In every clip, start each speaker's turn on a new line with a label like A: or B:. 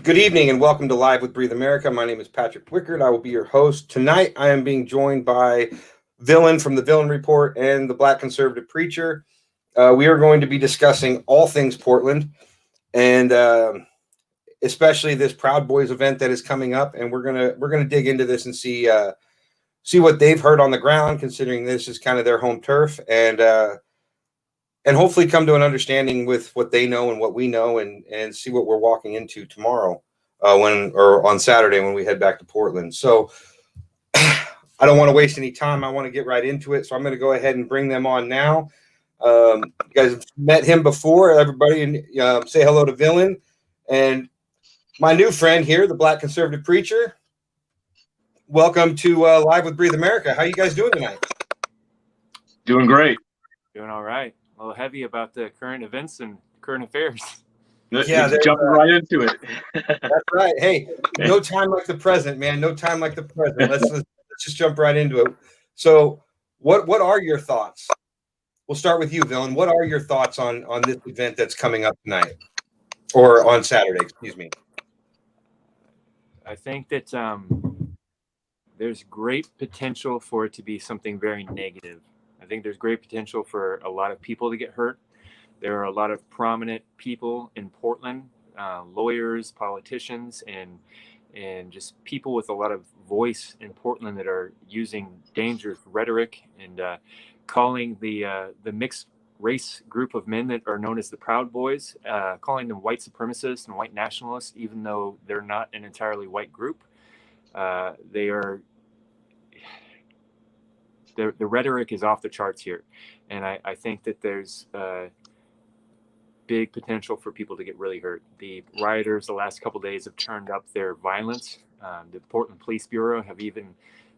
A: Good evening and welcome to Live with Breathe America. My name is Patrick Wickard. I will be your host. Tonight I am being joined by Villain from the Villain Report and the Black Conservative Preacher. We are going to be discussing all things Portland and especially this Proud Boys event that is coming up. And we're gonna dig into this and see what they've heard on the ground, considering this is kind of their home turf, and hopefully come to an understanding with what they know and what we know, and see what we're walking into tomorrow on Saturday when we head back to Portland. So I don't want to waste any time. I want to get right into it. So I'm going to go ahead and bring them on now. You guys have met him before. Everybody say hello to Villain. And my new friend here, the Black Conservative Preacher. Welcome to Live with Breathe America. How you guys doing tonight?
B: Doing great.
C: Doing all right. A little heavy about the current events and current affairs.
B: Yeah, jumping right into it.
A: That's right. Hey, no time like the present, man. No time like the present. Let's just jump right into it. So, what are your thoughts? We'll start with you, Villain. What are your thoughts on this event that's coming up tonight, or on Saturday? Excuse me.
C: I think that there's great potential for it to be something very negative. I think there's great potential for a lot of people to get hurt. There are a lot of prominent people in Portland, lawyers, politicians, and just people with a lot of voice in Portland that are using dangerous rhetoric and calling the mixed race group of men that are known as the Proud Boys, calling them white supremacists and white nationalists, even though they're not an entirely white group. The rhetoric is off the charts here. And I think that there's big potential for people to get really hurt. The rioters the last couple of days have turned up their violence. The Portland Police Bureau have even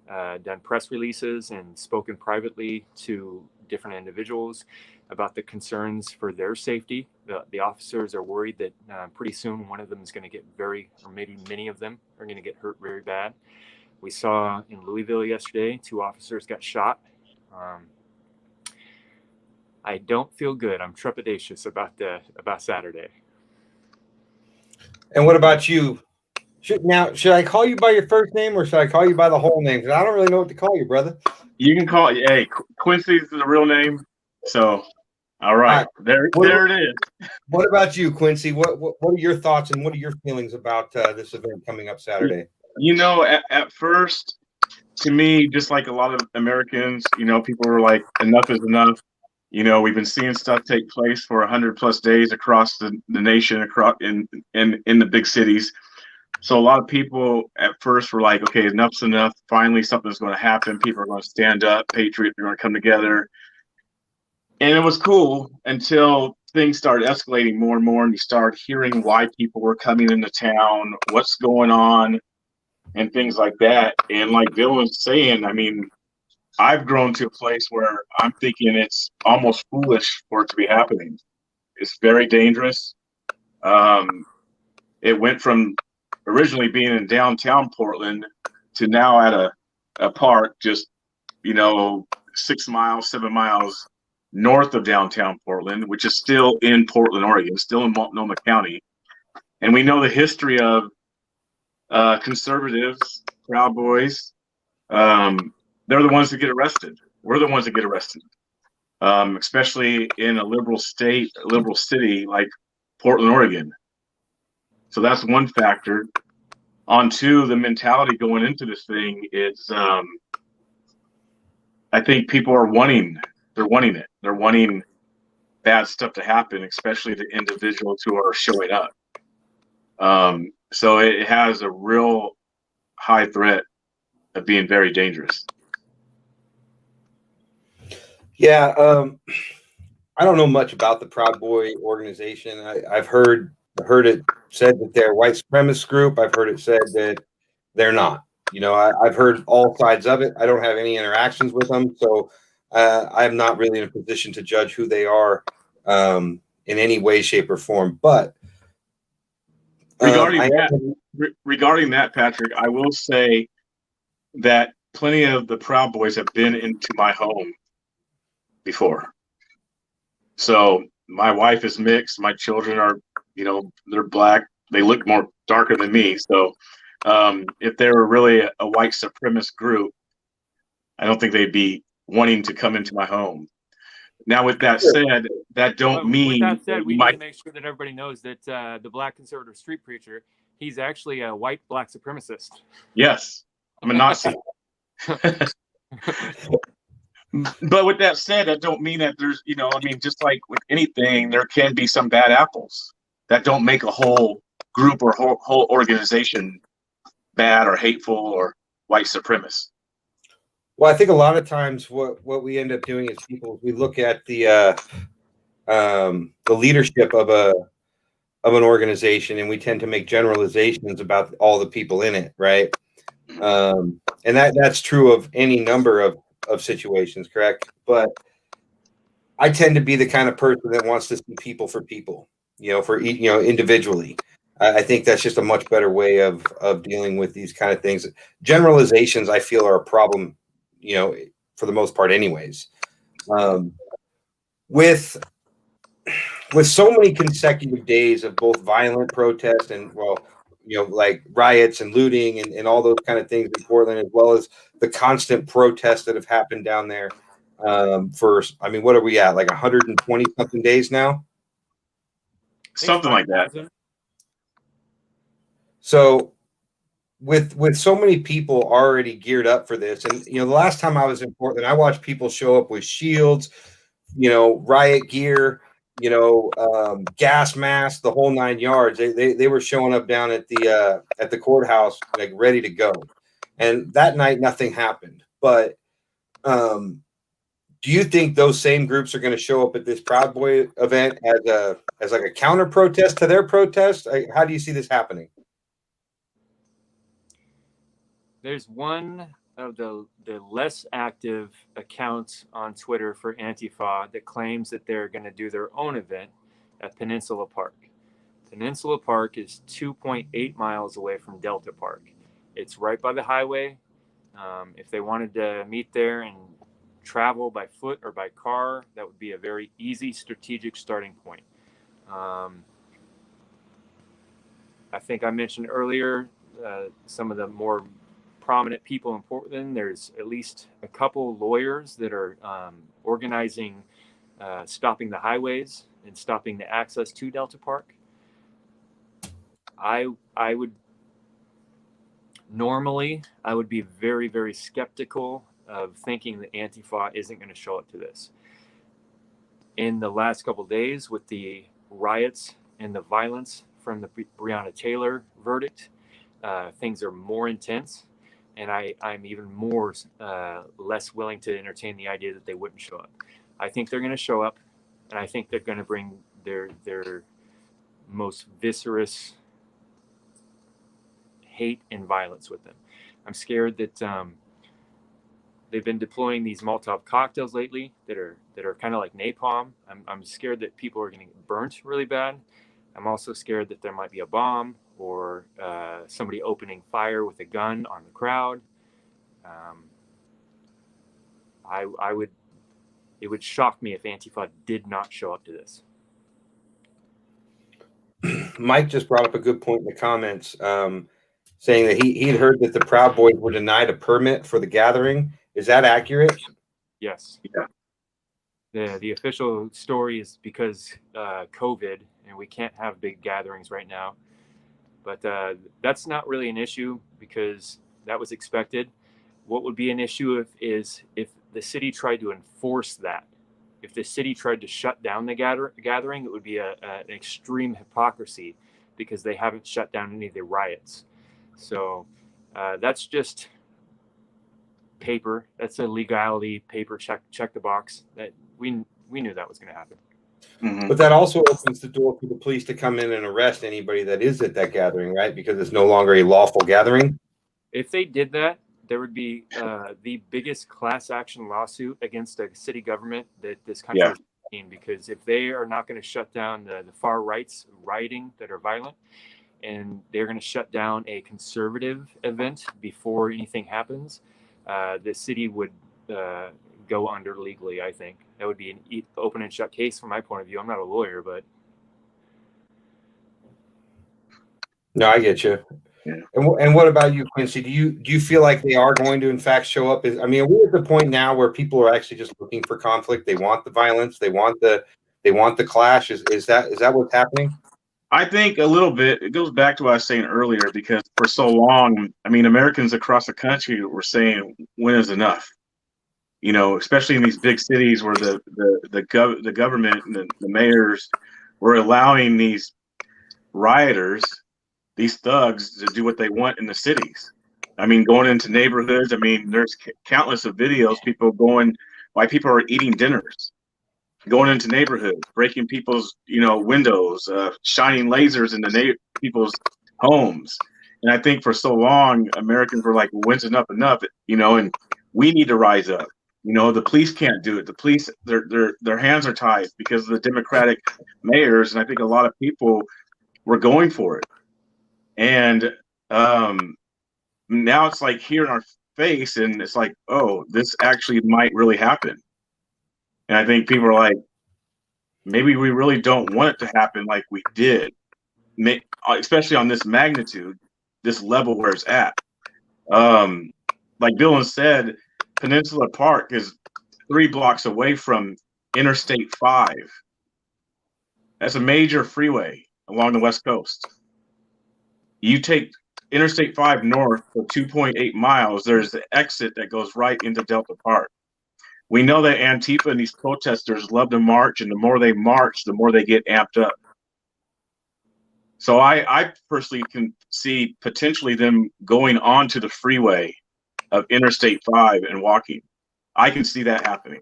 C: done press releases and spoken privately to different individuals about the concerns for their safety. The officers are worried that pretty soon one of them is going to get or maybe many of them are going to get hurt very bad. We saw in Louisville yesterday, 2 officers got shot. I don't feel good. I'm trepidatious about Saturday.
A: And what about you? Should I call you by your first name or should I call you by the whole name? Because I don't really know what to call you, brother.
B: You can call it. Hey, Quincy's the real name. So, all right. There it is.
A: What about you, Quincy? What are your thoughts and what are your feelings about this event coming up Saturday?
B: You know, at first, to me, just like a lot of Americans, people were like, enough is enough. We've been seeing stuff take place for 100+ days across the nation, across in the big cities. So a lot of people at first were like, okay, enough's enough. Finally, something's going to happen. People are going to stand up. Patriots are going to come together. And it was cool until things started escalating more and more, and you started hearing why people were coming into town, what's going on, and things like that. And like Dylan's saying, I mean, I've grown to a place where I'm thinking it's almost foolish for it to be happening. It's very dangerous. It went from originally being in downtown Portland to now at a park just, 6 miles, 7 miles north of downtown Portland, which is still in Portland, Oregon, still in Multnomah County. And we know the history of conservatives, Proud Boys. They're the ones that get arrested. We're the ones that get arrested, especially in a liberal city like Portland, Oregon. So that's one factor. On 2, the mentality going into this thing is, I think people are wanting it. They're wanting bad stuff to happen, especially the individuals who are showing up. So it has a real high threat of being very dangerous.
A: Yeah, I don't know much about the Proud Boy organization. I've heard it said that they're a white supremacist group. I've heard it said that they're not. I've heard all sides of it. I don't have any interactions with them, so I'm not really in a position to judge who they are in any way, shape, or form. But
B: regarding that, Patrick, I will say that plenty of the Proud Boys have been into my home before. So my wife is mixed. My children are, they're black, they look more darker than me. So if they were really a white supremacist group, I don't think they'd be wanting to come into my home. Now, with that said, that don't
C: Well, with
B: mean
C: that said, we
B: you
C: need to
B: might.
C: make sure that everybody knows that the black conservative street preacher, he's actually a white black supremacist.
B: Yes, I'm a Nazi. But with that said, that don't mean that there's, I mean, just like with anything, there can be some bad apples that don't make a whole group or whole organization bad or hateful or white supremacist.
A: Well, I think a lot of times what we end up doing as people, we look at the leadership of an organization, and we tend to make generalizations about all the people in it, right? And that's true of any number of situations, correct? But I tend to be the kind of person that wants to see people for people, individually. I think that's just a much better way of dealing with these kind of things. Generalizations, I feel, are a problem, for the most part, anyways. With so many consecutive days of both violent protest and, like riots and looting and all those kind of things in Portland, as well as the constant protests that have happened down there. I mean, what are we at? Like 120 something days now?
B: Something like that.
A: So with so many people already geared up for this, and the last time I was in Portland, I watched people show up with shields, riot gear, gas masks, the whole 9 yards. They were showing up down at the courthouse, like ready to go. And that night, nothing happened. But do you think those same groups are going to show up at this Proud Boy event as like a counter protest to their protest? How do you see this happening?
C: There's one of the less active accounts on Twitter for Antifa that claims that they're going to do their own event at Peninsula Park. Peninsula Park is 2.8 miles away from Delta Park. It's right by the highway. If they wanted to meet there and travel by foot or by car, that would be a very easy strategic starting point. I think I mentioned earlier some of the more prominent people in Portland. There's at least a couple lawyers that are organizing stopping the highways and stopping the access to Delta Park. I would be very, very skeptical of thinking that Antifa isn't going to show up to this. In the last couple of days, with the riots and the violence from the Breonna Taylor verdict, things are more intense, and I'm even more less willing to entertain the idea that they wouldn't show up. I think they're going to show up, and I think they're going to bring their most viscerous hate and violence with them. I'm scared that they've been deploying these Molotov cocktails lately that are kind of like napalm. I'm scared that people are going to get burnt really bad. I'm also scared that there might be a bomb or somebody opening fire with a gun on the crowd. It would shock me if Antifa did not show up to this.
A: Mike just brought up a good point in the comments, saying that he'd heard that the Proud Boys were denied a permit for the gathering. Is that accurate?
C: Yes.
B: Yeah.
C: The official story is because COVID, and we can't have big gatherings right now. But that's not really an issue because that was expected. What would be an issue if the city tried to enforce that. If the city tried to shut down the gathering, it would be an extreme hypocrisy because they haven't shut down any of the riots. So that's just paper. That's a legality paper. Check the box. That we knew that was going to happen.
B: Mm-hmm.
A: But that also opens the door for the police to come in and arrest anybody that is at that gathering, right? Because it's no longer a lawful gathering.
C: If they did that, there would be the biggest class action lawsuit against a city government that this country has seen, because if they are not going to shut down the far right's rioting that are violent, and they're going to shut down a conservative event before anything happens, the city would go under legally. I think that would be an open and shut case from my point of view. I'm not a lawyer, but
A: No, I get you.
B: Yeah.
A: And what about you, Quincy? Do you feel like they are going to in fact show up? I mean, are we at the point now where people are actually just looking for conflict? They want the violence. They want the clash. Is that what's happening?
B: I think a little bit. It goes back to what I was saying earlier, because for so long, I mean, Americans across the country were saying, "When is enough?" You know, especially in these big cities where the government and the mayors were allowing these rioters, these thugs, to do what they want in the cities. I mean, going into neighborhoods. I mean, there's countless of videos why people are eating dinners, going into neighborhoods, breaking people's windows, shining lasers into people's homes. And I think for so long, Americans were like, well, "When's enough enough?" And we need to rise up. The police can't do it. The police, their hands are tied because of the Democratic mayors, and I think a lot of people were going for it. And now it's like here in our face, and it's like, oh, this actually might really happen. And I think people are like, maybe we really don't want it to happen like we did, especially on this magnitude, this level where it's at. Like Dylan said, Peninsula Park is 3 blocks away from Interstate 5. That's a major freeway along the West Coast. You take Interstate 5 north for 2.8 miles, there's the exit that goes right into Delta Park. We know that Antifa and these protesters love to march, and the more they march, the more they get amped up. So I personally can see potentially them going onto the freeway of Interstate 5 and walking. I can see that happening.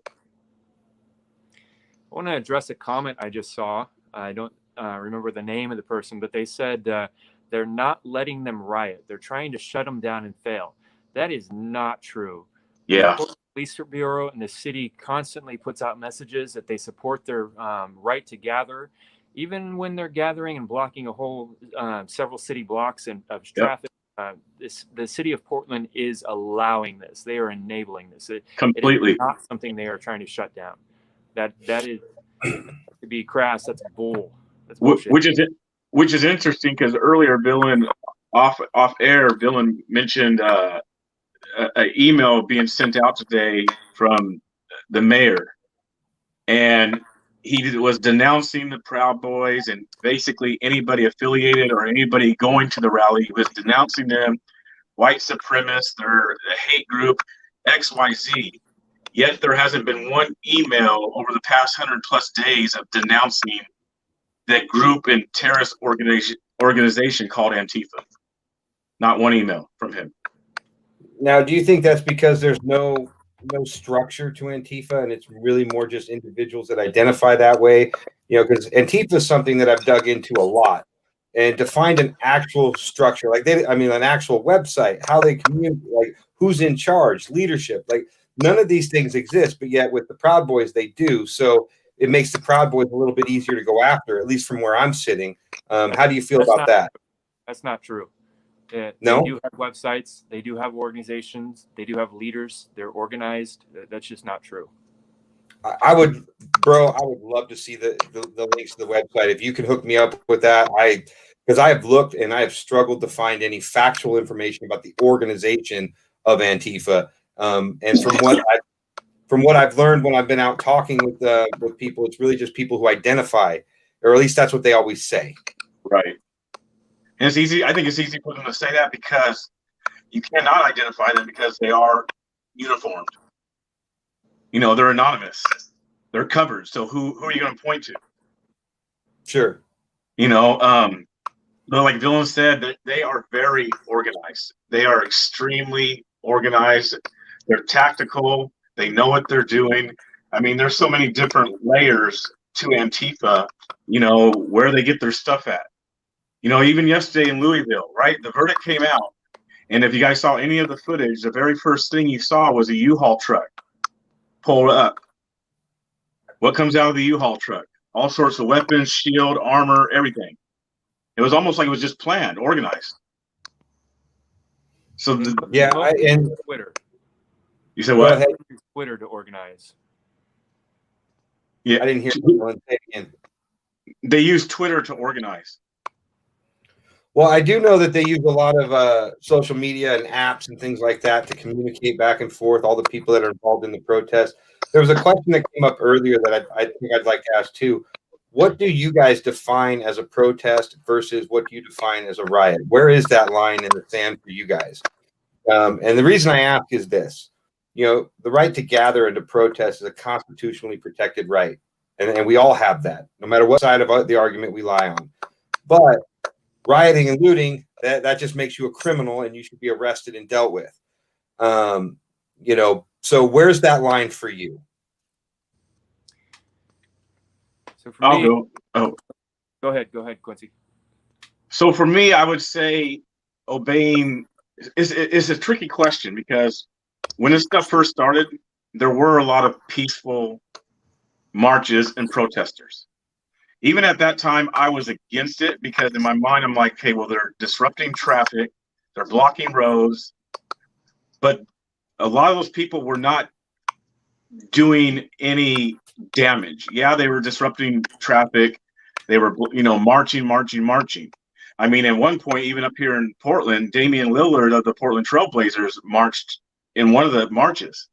C: I want to address a comment I just saw. I don't remember the name of the person, but they said they're not letting them riot. They're trying to shut them down and fail. That is not true.
B: Yeah.
C: The Police Bureau and the city constantly puts out messages that they support their right to gather, even when they're gathering and blocking a whole several city blocks of traffic. The city of Portland is allowing this. They are enabling this.
B: Completely.
C: It is not something they are trying to shut down. That is, to be crass, that's bull. That's bullshit.
B: Which is interesting, because earlier, Dylan, off air, Dylan mentioned an email being sent out today from the mayor, and he was denouncing the Proud Boys and basically anybody affiliated or anybody going to the rally. He was denouncing them, white supremacists, they're a hate group, XYZ. Yet there hasn't been one email over the past 100+ days of denouncing that group and terrorist organization called Antifa. Not one email from him.
A: Now, do you think that's because there's no structure to Antifa, and it's really more just individuals that identify that way? Because Antifa is something that I've dug into a lot, and to find an actual structure, an actual website, how they communicate, like who's in charge, leadership, like none of these things exist. But yet with the Proud Boys, they do. So it makes the Proud Boys a little bit easier to go after, at least from where I'm sitting. How do you feel about that?
C: That's not true.
A: No?
C: They do have websites. They do have organizations. They do have leaders. They're organized. That's just not true.
A: I would love to see the links to the website. If you could hook me up with that, because I have looked and I have struggled to find any factual information about the organization of Antifa. And from what I've learned when I've been out talking with people, it's really just people who identify, or at least that's what they always say.
B: Right. And it's easy. I think it's easy for them to say that because you cannot identify them because they are uniformed. They're anonymous. They're covered. So who are you going to point to?
A: Sure.
B: But like Dylan said, they are very organized. They are extremely organized. They're tactical. They know what they're doing. I mean, there's so many different layers to Antifa, where they get their stuff at. Even yesterday in Louisville, right? The verdict came out. And if you guys saw any of the footage, the very first thing you saw was a U-Haul truck pulled up. What comes out of the U-Haul truck? All sorts of weapons, shield, armor, everything. It was almost like it was just planned, organized. So
C: Twitter.
B: You said what?
C: Twitter to organize.
B: Yeah,
A: I didn't hear you. Say it again.
B: They use Twitter to organize.
A: Well, I do know that they use a lot of social media and apps and things like that to communicate back and forth, all the people that are involved in the protest. There was a question that came up earlier that I think I'd like to ask too. What do you guys define as a protest versus what do you define as a riot? Where is that line in the sand for you guys? And the reason I ask is this. The right to gather and to protest is a constitutionally protected right. And we all have that, no matter what side of the argument we lie on. But rioting and looting, that just makes you a criminal and you should be arrested and dealt with. So where's that line for you?
C: So for
B: I'll
C: me,
B: go. Oh,
C: go ahead, Quincy.
B: so for me, I would say obeying is a tricky question because when this stuff first started, there were a lot of peaceful marches and protesters. Even at that time, I was against it because in my mind, I'm like, okay, well, they're disrupting traffic, they're blocking roads, but a lot of those people were not doing any damage. Yeah, they were disrupting traffic. They were, marching. I mean, at one point, even up here in Portland, Damian Lillard of the Portland Trailblazers marched in one of the marches.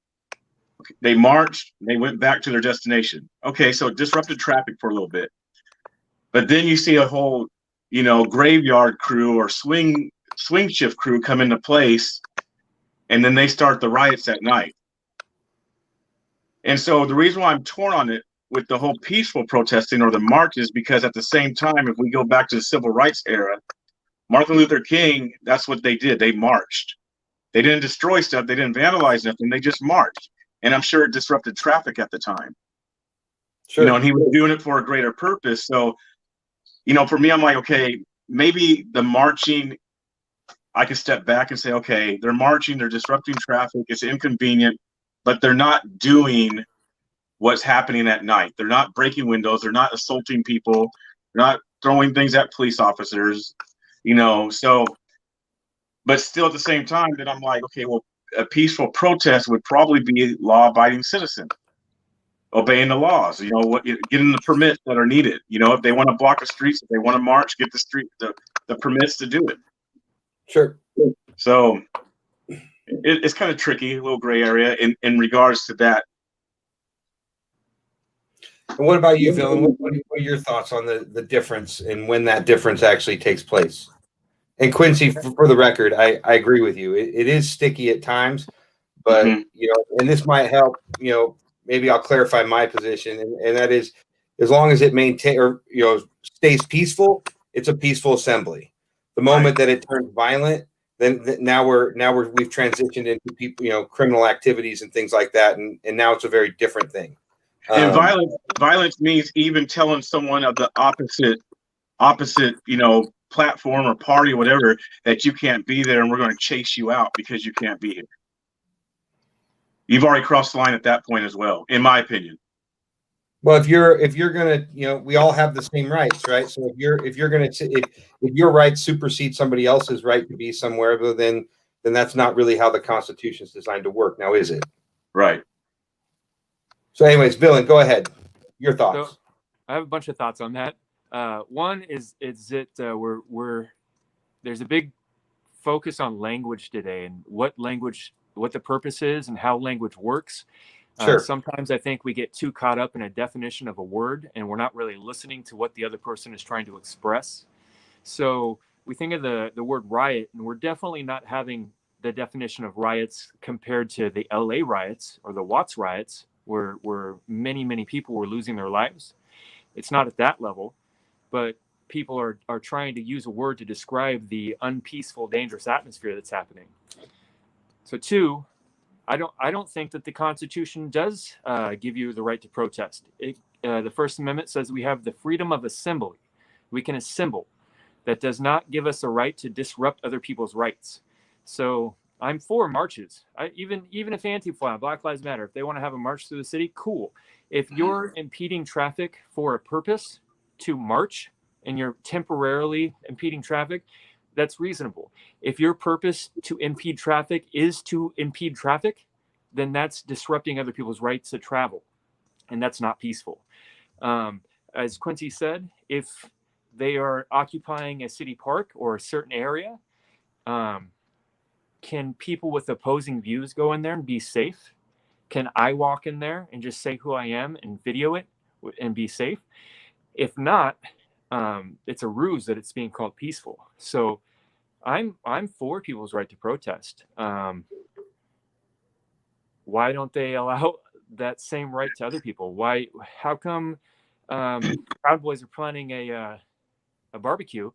B: They marched, they went back to their destination. Okay, so it disrupted traffic for a little bit. But then you see a whole, graveyard crew or swing shift crew come into place, and then they start the riots at night. And so the reason why I'm torn on it with the whole peaceful protesting or the marches, because at the same time, if we go back to the civil rights era, Martin Luther King, that's what they did. They marched. They didn't destroy stuff. They didn't vandalize nothing. They just marched. And I'm sure it disrupted traffic at the time.
A: Sure.
B: And he was doing it for a greater purpose. So, for me, I'm like, okay, maybe the marching, I can step back and say, okay, they're marching, they're disrupting traffic, it's inconvenient, but they're not doing what's happening at night. They're not breaking windows, they're not assaulting people, they're not throwing things at police officers, so, but still at the same time, then I'm like, okay, well, a peaceful protest would probably be a law-abiding citizen, obeying the laws, getting the permits that are needed. If they want to block the streets, if they want to march, get the permits to do it.
A: Sure.
B: So it's kind of tricky, a little gray area in regards to that.
A: And what about you, Dylan? What are your thoughts on the difference and when that difference actually takes place? And Quincy, for the record, I agree with you. It is sticky at times, but and this might help. Maybe I'll clarify my position, and that is, as long as it stays peaceful, it's a peaceful assembly. The moment that it turns violent, then now we've transitioned into people, criminal activities and things like that, and now it's a very different thing.
B: And violence means even telling someone of the opposite, platform or party or whatever that you can't be there, and we're going to chase you out because you can't be here. You've already crossed the line at that point as well, in my opinion.
A: Well, if you're gonna, we all have the same rights, right? So if your rights supersede somebody else's right to be somewhere, then that's not really how the Constitution is designed to work. Now, is it?
B: Right.
A: So, anyways, Dylan, go ahead. Your thoughts.
C: So, I have a bunch of thoughts on that. One is that there's a big focus on language today and what the purpose is and how language works.
A: Sure.
C: Sometimes I think we get too caught up in a definition of a word and we're not really listening to what the other person is trying to express. So we think of the word riot, and we're definitely not having the definition of riots compared to the LA riots or the Watts riots, where many, many people were losing their lives. It's not at that level, but people are trying to use a word to describe the unpeaceful, dangerous atmosphere that's happening. So two, I don't think that the Constitution does give you the right to protest. The First Amendment says we have the freedom of assembly. We can assemble. That does not give us a right to disrupt other people's rights. So I'm for marches. Even if Antifa, Black Lives Matter, if they want to have a march through the city, cool. If you're impeding traffic for a purpose to march and you're temporarily impeding traffic, that's reasonable. If your purpose to impede traffic is to impede traffic, then that's disrupting other people's rights to travel, and that's not peaceful. As Quincy said, if they are occupying a city park or a certain area, can people with opposing views go in there and be safe? Can I walk in there and just say who I am and video it and be safe? If not, it's a ruse that it's being called peaceful. So I'm for people's right to protest. Why don't they allow that same right to other people? Why? How come Proud Boys are planning a barbecue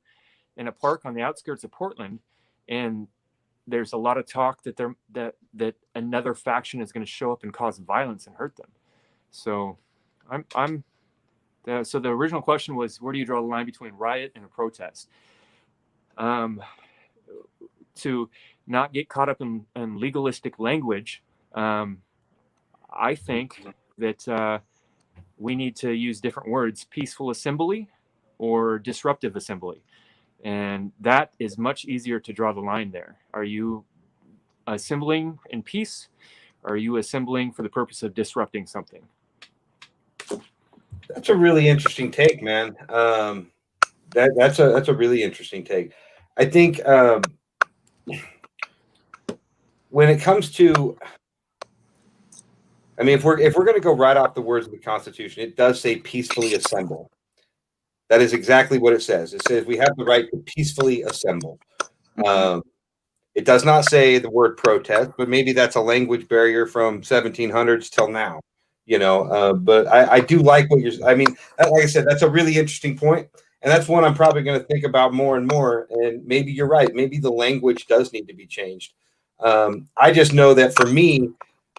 C: in a park on the outskirts of Portland, and there's a lot of talk that another faction is going to show up and cause violence and hurt them? So so the original question was, where do you draw the line between riot and a protest? To not get caught up in legalistic language, I think that we need to use different words: peaceful assembly or disruptive assembly. And that is much easier to draw the line there. Are you assembling in peace? Or are you assembling for the purpose of disrupting something?
A: That's a really interesting take, man. That's a really interesting take. I think when it comes to, I mean, if we're going to go right off the words of the Constitution, it does say peacefully assemble. That is exactly what it says. It says we have the right to peacefully assemble. It does not say the word protest, but maybe that's a language barrier from 1700s till now, but I do like what you're, I mean, like I said, that's a really interesting point, and that's one I'm probably going to think about more and more. And maybe you're right. Maybe the language does need to be changed. I just know that for me,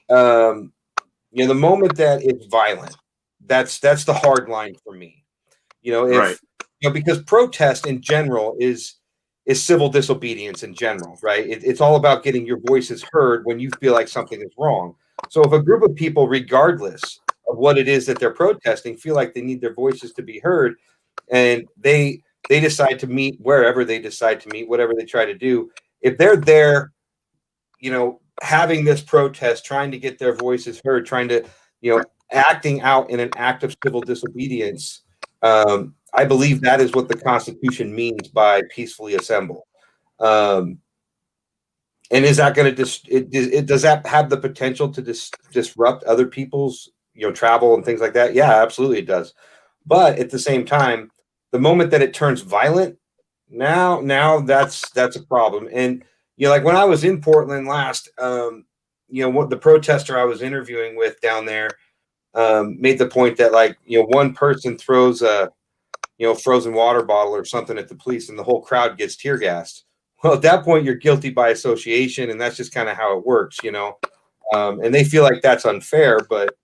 A: the moment that it's violent, that's the hard line for me.
B: Right.
A: Because protest in general is civil disobedience in general, right? It's all about getting your voices heard when you feel like something is wrong. So if a group of people, regardless of what it is that they're protesting, feel like they need their voices to be heard, and they decide to meet wherever they decide to meet, whatever they try to do, if they're there, having this protest, trying to get their voices heard, trying to, acting out in an act of civil disobedience, I believe that is what the Constitution means by peacefully assemble. And is that going to does that have the potential to disrupt other people's travel and things like that? Yeah, absolutely it does. But at the same time, the moment that it turns violent, now that's a problem. And like when I was in Portland last, what the protester I was interviewing with down there made the point that one person throws a frozen water bottle or something at the police and the whole crowd gets tear gassed. Well, at that point you're guilty by association, and that's just kind of how it works, and they feel like that's unfair, but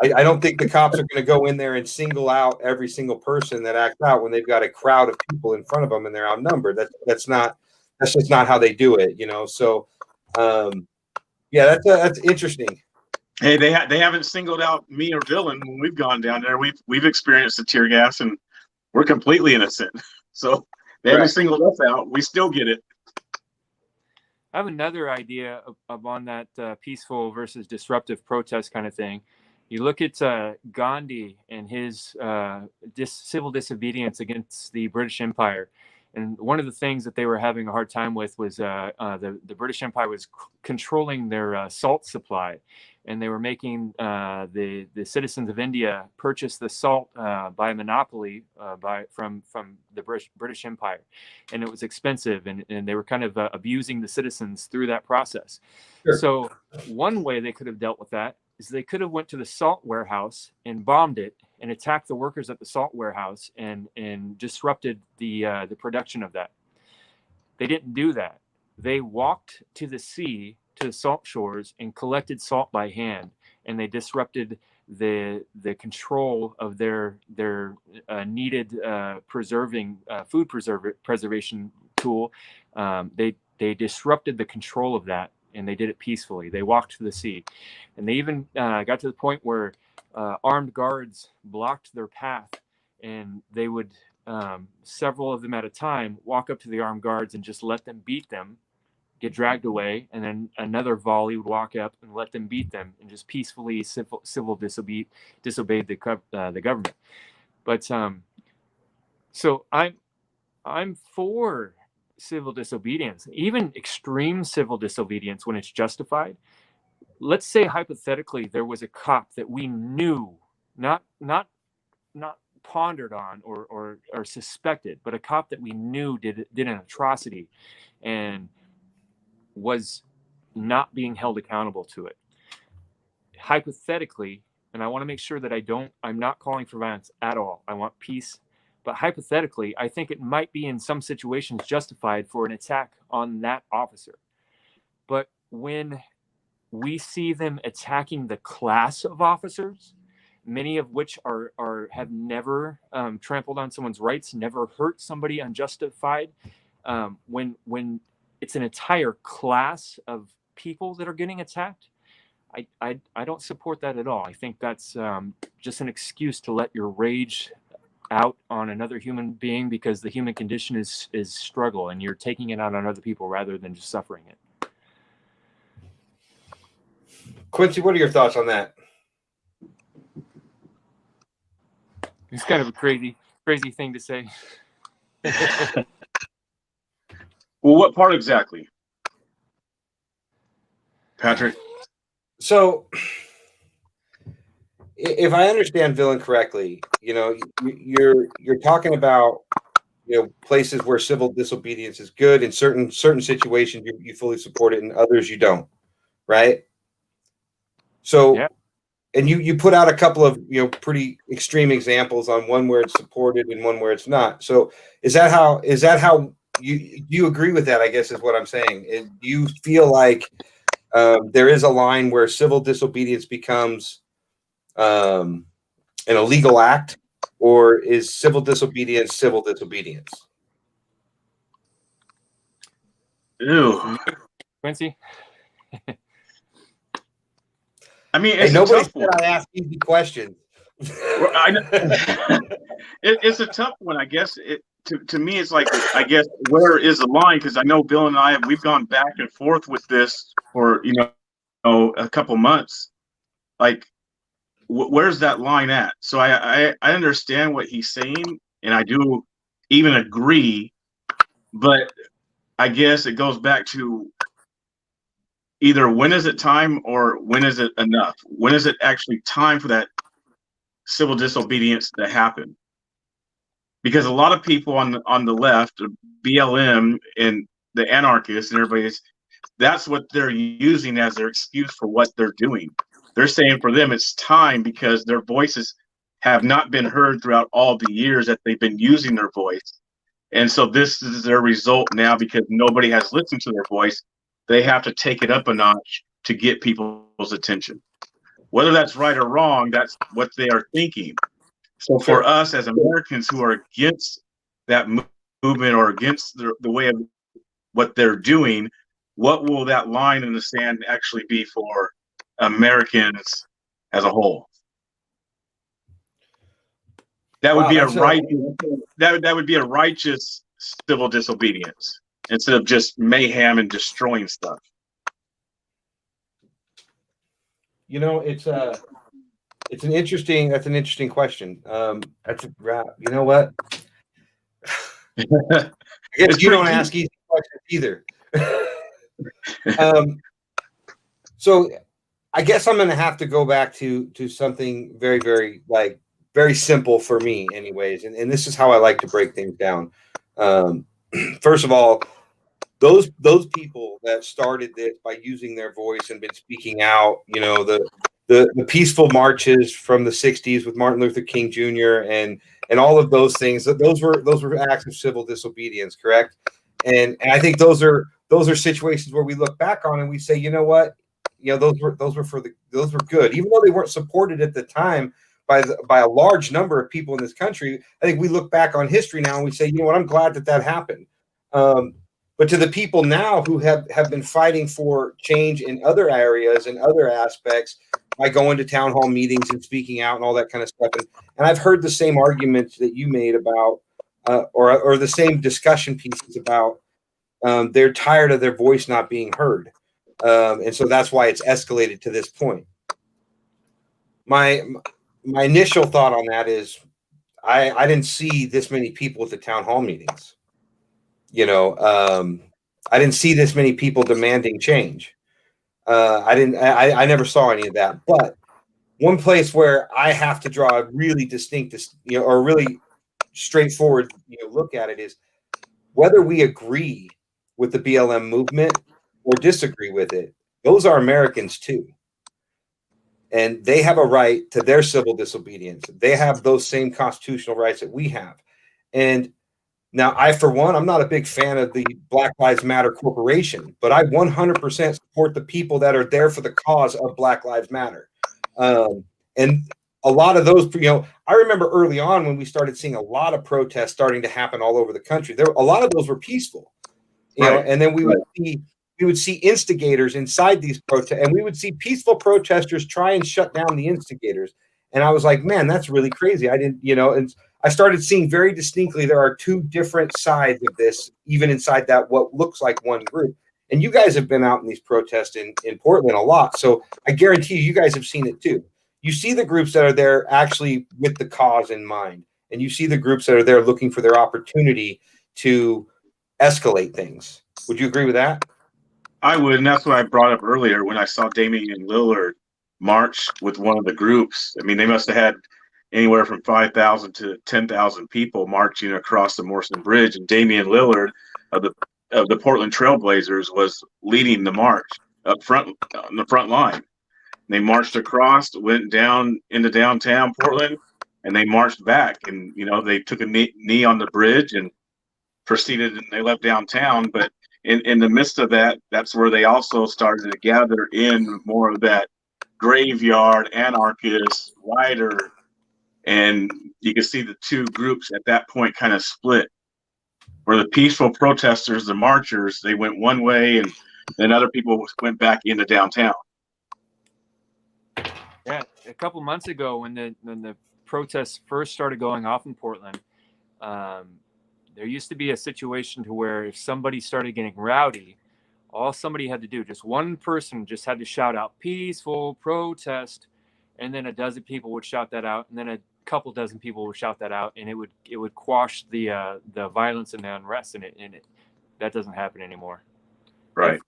A: I don't think the cops are going to go in there and single out every single person that acts out when they've got a crowd of people in front of them and they're outnumbered. That's just not how they do it, so yeah, that's interesting.
B: Hey, they haven't singled out me or Dylan when we've gone down there. We've experienced the tear gas, and we're completely innocent. So they haven't singled us out. We still get it.
C: I have another idea of on that peaceful versus disruptive protest kind of thing. You look at Gandhi and his civil disobedience against the British Empire. And one of the things that they were having a hard time with was the British Empire was controlling their salt supply, and they were making the citizens of India purchase the salt by monopoly from the British Empire, and it was expensive, and they were kind of abusing the citizens through that process. Sure. So one way they could have dealt with that is they could have went to the salt warehouse and bombed it and attacked the workers at the salt warehouse and disrupted the production of that. They didn't do that. They walked to the sea, to the salt shores, and collected salt by hand, and they disrupted the control of their needed food preservation tool. They disrupted the control of that, and they did it peacefully. They walked to the sea, and they even got to the point where armed guards blocked their path, and they would, several of them at a time, walk up to the armed guards and just let them beat them, get dragged away, and then another volley would walk up and let them beat them, and just peacefully disobeyed the government. But So I'm for civil disobedience, even extreme civil disobedience when it's justified. Let's say hypothetically there was a cop that we knew, not pondered on or suspected, but a cop that we knew did an atrocity and was not being held accountable to it. Hypothetically, and I want to make sure that I'm not calling for violence at all. I want peace. But hypothetically, I think it might be in some situations justified for an attack on that officer. But when we see them attacking the class of officers, many of which have never trampled on someone's rights, never hurt somebody unjustified, when it's an entire class of people that are getting attacked, I don't support that at all. I think that's just an excuse to let your rage out on another human being, because the human condition is struggle, and you're taking it out on other people rather than just suffering it.
A: Quincy, what are your thoughts on that?
C: It's kind of a crazy thing to say.
B: Well, what part exactly, Patrick?
A: So, if I understand Villain correctly, you're talking about places where civil disobedience is good. In certain situations, you fully support it, and others you don't, right? So,
C: yeah.
A: And you put out a couple of pretty extreme examples on one where it's supported and one where it's not. So is that how you agree with that? I guess is what I'm saying. Do you feel like there is a line where civil disobedience becomes an illegal act, or is civil disobedience civil disobedience?
B: Ew.
C: Quincy?
B: I mean, it's
A: nobody
B: a tough
A: said
B: one.
A: I ask easy questions.
B: It's a tough one. I guess to me, it's like, I guess, where is the line? Because I know Bill and we've gone back and forth with this for a couple months. Like, where's that line at? So I understand what he's saying, and I do even agree, but I guess it goes back to either when is it time or when is it enough? When is it actually time for that civil disobedience to happen? Because a lot of people on the left, BLM and the anarchists and everybody, that's what they're using as their excuse for what they're doing. They're saying for them it's time because their voices have not been heard throughout all the years that they've been using their voice. And so this is their result now, because nobody has listened to their voice. They have to take it up a notch to get people's attention. Whether that's right or wrong, that's what they are thinking. So for us as Americans who are against that movement or against the way of what they're doing, what will that line in the sand actually be for Americans as a whole? That would be that would be a righteous civil disobedience instead of just mayhem and destroying stuff.
A: That's an interesting question. You know what? I guess you don't ask easy questions either. So I guess I'm going to have to go back to something very, very very simple for me anyways. And this is how I like to break things down. First of all, those people that started this by using their voice and been speaking out, the peaceful marches from the 60s with Martin Luther King Jr. and all of those things, those were acts of civil disobedience, correct? And I think those are situations where we look back on and we say, you know what, those were good, even though they weren't supported at the time by a large number of people in this country. I think we look back on history now and we say, you know what, I'm glad that happened. But to the people now who have been fighting for change in other areas and other aspects by going to town hall meetings and speaking out and all that kind of stuff, and I've heard the same arguments that you made about, or the same discussion pieces about, they're tired of their voice not being heard, and so that's why it's escalated to this point. My initial thought on that is, I didn't see this many people at the town hall meetings. You know, I didn't see this many people demanding change. I never saw any of that. But one place where I have to draw a really distinct, or really straightforward, look at it is whether we agree with the BLM movement or disagree with it. Those are Americans too. And they have a right to their civil disobedience. They have those same constitutional rights that we have. And now, I, for one, I'm not a big fan of the Black Lives Matter Corporation, but I 100% support the people that are there for the cause of Black Lives Matter. And a lot of those, I remember early on when we started seeing a lot of protests starting to happen all over the country. A lot of those were peaceful, and then we would see instigators inside these protests, and we would see peaceful protesters try and shut down the instigators. And I was like, man, that's really crazy. I didn't, and I started seeing very distinctly there are two different sides of this, even inside that what looks like one group. And you guys have been out in these protests in Portland a lot. So I guarantee you guys have seen it too. You see the groups that are there actually with the cause in mind. And you see the groups that are there looking for their opportunity to escalate things. Would you agree with that?
B: I would, and that's what I brought up earlier when I saw Damian Lillard march with one of the groups. I mean, they must have had anywhere from 5,000 to 10,000 people marching across the Morrison Bridge, and Damian Lillard of the Portland Trailblazers was leading the march up front on the front line. They marched across, went down into downtown Portland, and they marched back. And they took a knee on the bridge and proceeded, and they left downtown. But in the midst of that, that's where they also started to gather in more of that graveyard anarchist rider, and you can see the two groups at that point kind of split, where the peaceful protesters, the marchers, they went one way, and then other people went back into downtown.
C: Yeah, a couple months ago when the protests first started going off in Portland, there used to be a situation to where if somebody started getting rowdy, all somebody had to do, just one person just had to shout out peaceful protest, and then a dozen people would shout that out, and then a couple dozen people would shout that out, and it would quash the violence and the unrest, and it that doesn't happen anymore.
B: Right.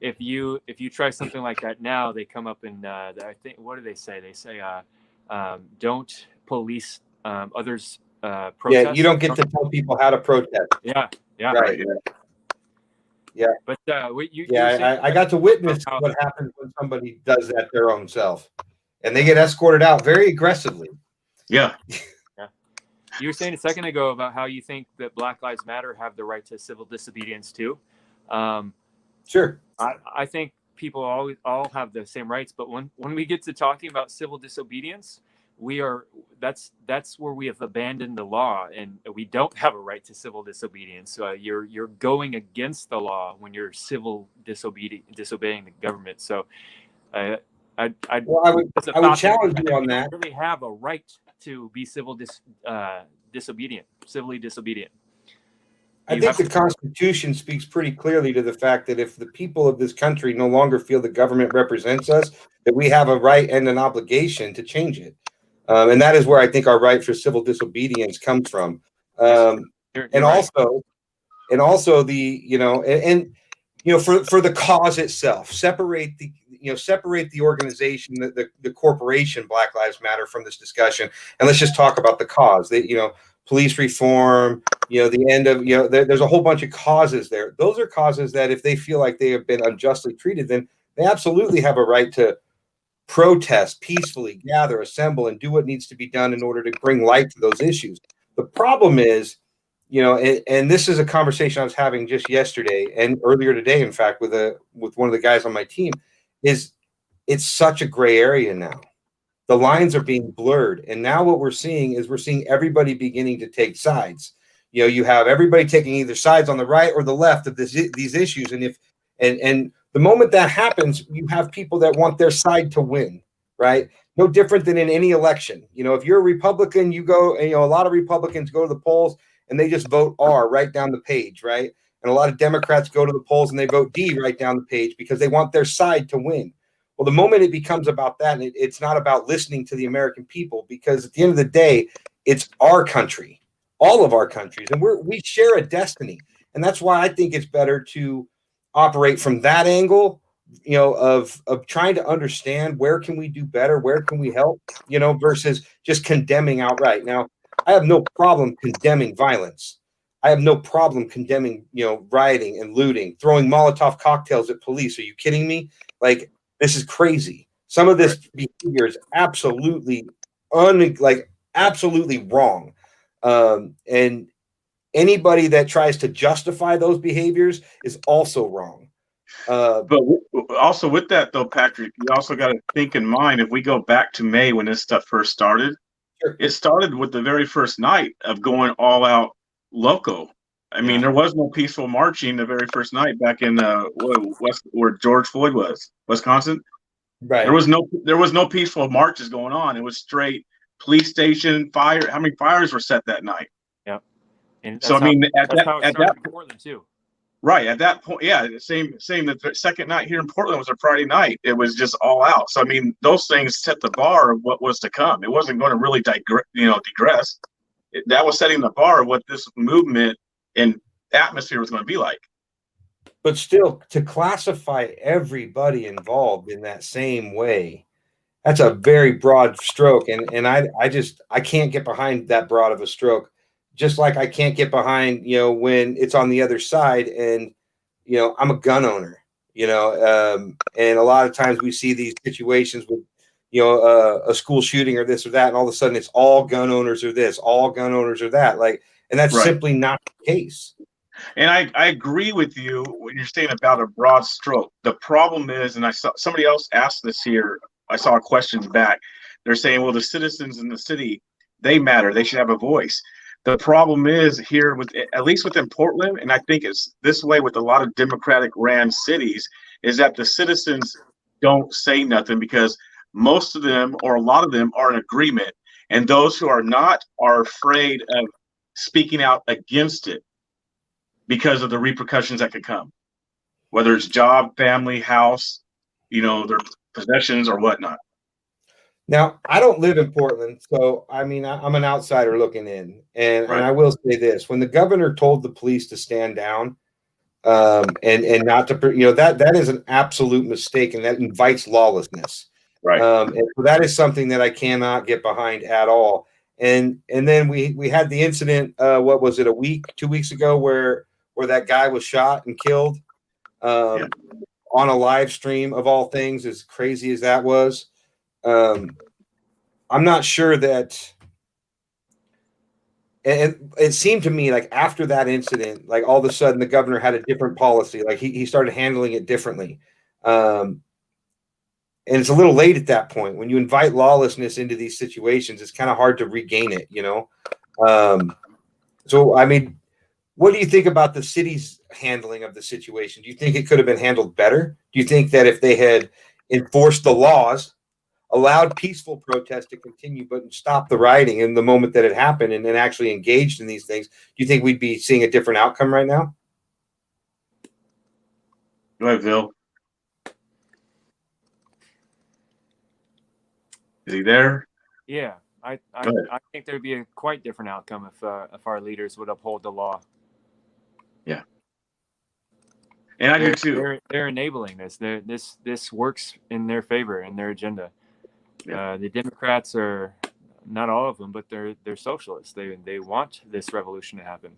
C: If you try something like that now, they come up and I think, what do they say? They say don't police others. Protest.
A: Yeah, you don't get to tell people how to protest.
C: Yeah.
A: Right. Yeah.
C: But
A: I got to witness what happens when somebody does that their own self, and they get escorted out very aggressively.
B: Yeah.
C: You were saying a second ago about how you think that Black Lives Matter have the right to civil disobedience too.
A: Sure.
C: I think people all have the same rights, but when we get to talking about civil disobedience, that's where we have abandoned the law, and we don't have a right to civil disobedience. You're going against the law when you're disobeying the government. So I
A: would challenge you on that.
C: Really have a right to be civilly disobedient.
A: I think the Constitution speaks pretty clearly to the fact that if the people of this country no longer feel the government represents us, that we have a right and an obligation to change it. And that is where I think our right for civil disobedience comes from. And right. also the, for the cause itself, separate the organization, the corporation, Black Lives Matter, from this discussion. And let's just talk about the cause. Police reform, the end of, there's a whole bunch of causes there. Those are causes that if they feel like they have been unjustly treated, then they absolutely have a right to protest, peacefully gather, assemble, and do what needs to be done in order to bring light to those issues. The problem is, and this is a conversation I was having just yesterday and earlier today, in fact, with one of the guys on my team, is it's such a gray area now. The lines are being blurred. And now what we're seeing everybody beginning to take sides. You have everybody taking either sides on the right or the left of these issues. And the moment that happens, you have people that want their side to win, right? No different than in any election. If you're a Republican, you go, and a lot of Republicans go to the polls and they just vote R right down the page, right? And a lot of Democrats go to the polls and they vote D right down the page because they want their side to win. Well, the moment it becomes about that, and it's not about listening to the American people, because at the end of the day, It's our country, all of our countries, and we share a destiny. And that's why I think it's better to operate from that angle, of trying to understand where can we do better, where can we help, versus just condemning outright. Now, I have no problem condemning violence. I have no problem condemning, rioting and looting, throwing Molotov cocktails at police. Are you kidding me? Like, this is crazy. Some of this behavior is absolutely absolutely wrong. And anybody that tries to justify those behaviors is also wrong.
B: But also with that though, Patrick, you also got to think in mind, if we go back to May when this stuff first started,
A: Sure.
B: It started with the very first night of going all out loco. I mean, there was no peaceful marching the very first night back in where George Floyd was, Wisconsin.
A: Right.
B: There was no peaceful marches going on. It was straight police station fire. How many fires were set that night?
C: Yeah. And
B: so I mean,
C: at that in Portland too.
B: Right at that point, yeah, same. The second night here in Portland was a Friday night. It was just all out. So I mean, those things set the bar of what was to come. It wasn't going to really digress. That was setting the bar of what this movement and atmosphere was going to be like.
A: But still, to classify everybody involved in that same way, that's a very broad stroke, and I can't get behind that broad of a stroke. Just like I can't get behind, when it's on the other side, and I'm a gun owner, and a lot of times we see these situations with, a school shooting or this or that, and all of a sudden it's all gun owners are this, all gun owners are that, and that's simply not the case.
B: And I agree with you when you're saying about a broad stroke. The problem is, and I saw somebody else asked this here. I saw a question back. They're saying, well, the citizens in the city, they matter. They should have a voice. The problem is here, at least within Portland, and I think it's this way with a lot of Democratic ran cities, is that the citizens don't say nothing because most of them or a lot of them are in agreement. And those who are not are afraid of speaking out against it because of the repercussions that could come, whether it's job, family, house, their possessions or whatnot.
A: Now, I don't live in Portland, so I mean, I'm an outsider looking in, and I will say this: when the governor told the police to stand down, and not to, that is an absolute mistake, and that invites lawlessness.
B: Right.
A: And so that is something that I cannot get behind at all. And then we had the incident. What was it? 2 weeks ago, where that guy was shot and killed, on a live stream of all things, as crazy as that was. I'm not sure that, and it seemed to me like after that incident, like all of a sudden the governor had a different policy. Like he started handling it differently. And it's a little late at that point. When you invite lawlessness into these situations, it's kind of hard to regain it, So, I mean, what do you think about the city's handling of the situation? Do you think it could have been handled better? Do you think that if they had enforced the laws, allowed peaceful protest to continue, but stopped the rioting in the moment that it happened, and then actually engaged in these things, do you think we'd be seeing a different outcome right now?
B: Go ahead, Phil. Is he there?
C: Yeah, I think there'd be a quite different outcome if our leaders would uphold the law.
B: Yeah, and I do too.
C: They're enabling this. This works in their favor and their agenda. Yeah. The Democrats are not all of them, but they're socialists. They want this revolution to happen.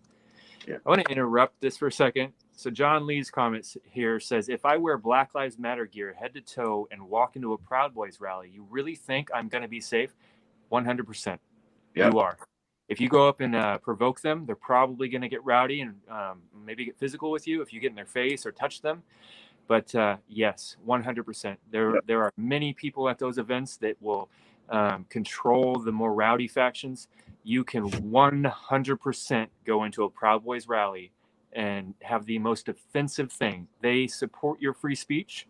C: Yeah. I want to interrupt this for a second. So John Lee's comments here says, if I wear Black Lives Matter gear head to toe and walk into a Proud Boys rally, you really think I'm going to be safe? 100%. Yep. You are. If you go up and provoke them, they're probably going to get rowdy and maybe get physical with you if you get in their face or touch them. But yes, 100%. There are many people at those events that will control the more rowdy factions. You can 100% go into a Proud Boys rally and have the most offensive thing. They support your free speech.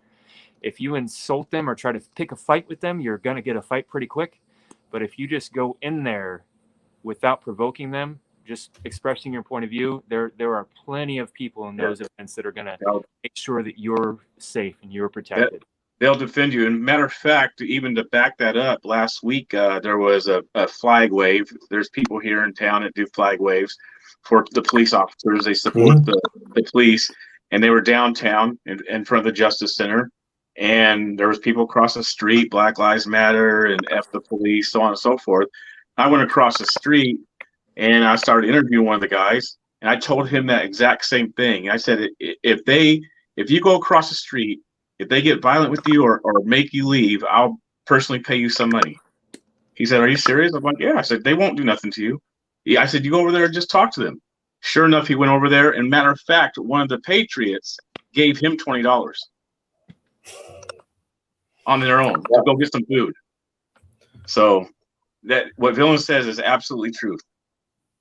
C: If you insult them or try to pick a fight with them, you're going to get a fight pretty quick. But if you just go in there without provoking them, just expressing your point of view, there are plenty of people in those events that are going to make sure that you're safe and you're protected.
B: they'll defend you. And matter of fact, even to back that up, last week there was a flag wave. There's people here in town that do flag waves for the police officers. They support the police, and they were downtown in front of the Justice Center. And there was people across the street, Black Lives Matter and F the police, so on and so forth. I went across the street and I started interviewing one of the guys, and I told him that exact same thing. I said, if you go across the street, if they get violent with you or make you leave, I'll personally pay you some money. He said, are you serious? I'm like, yeah. I said, they won't do nothing to you. Yeah, I said, you go over there and just talk to them. Sure enough, he went over there. And matter of fact, one of the Patriots gave him $20 on their own to go get some food. So that what Villain says is absolutely true.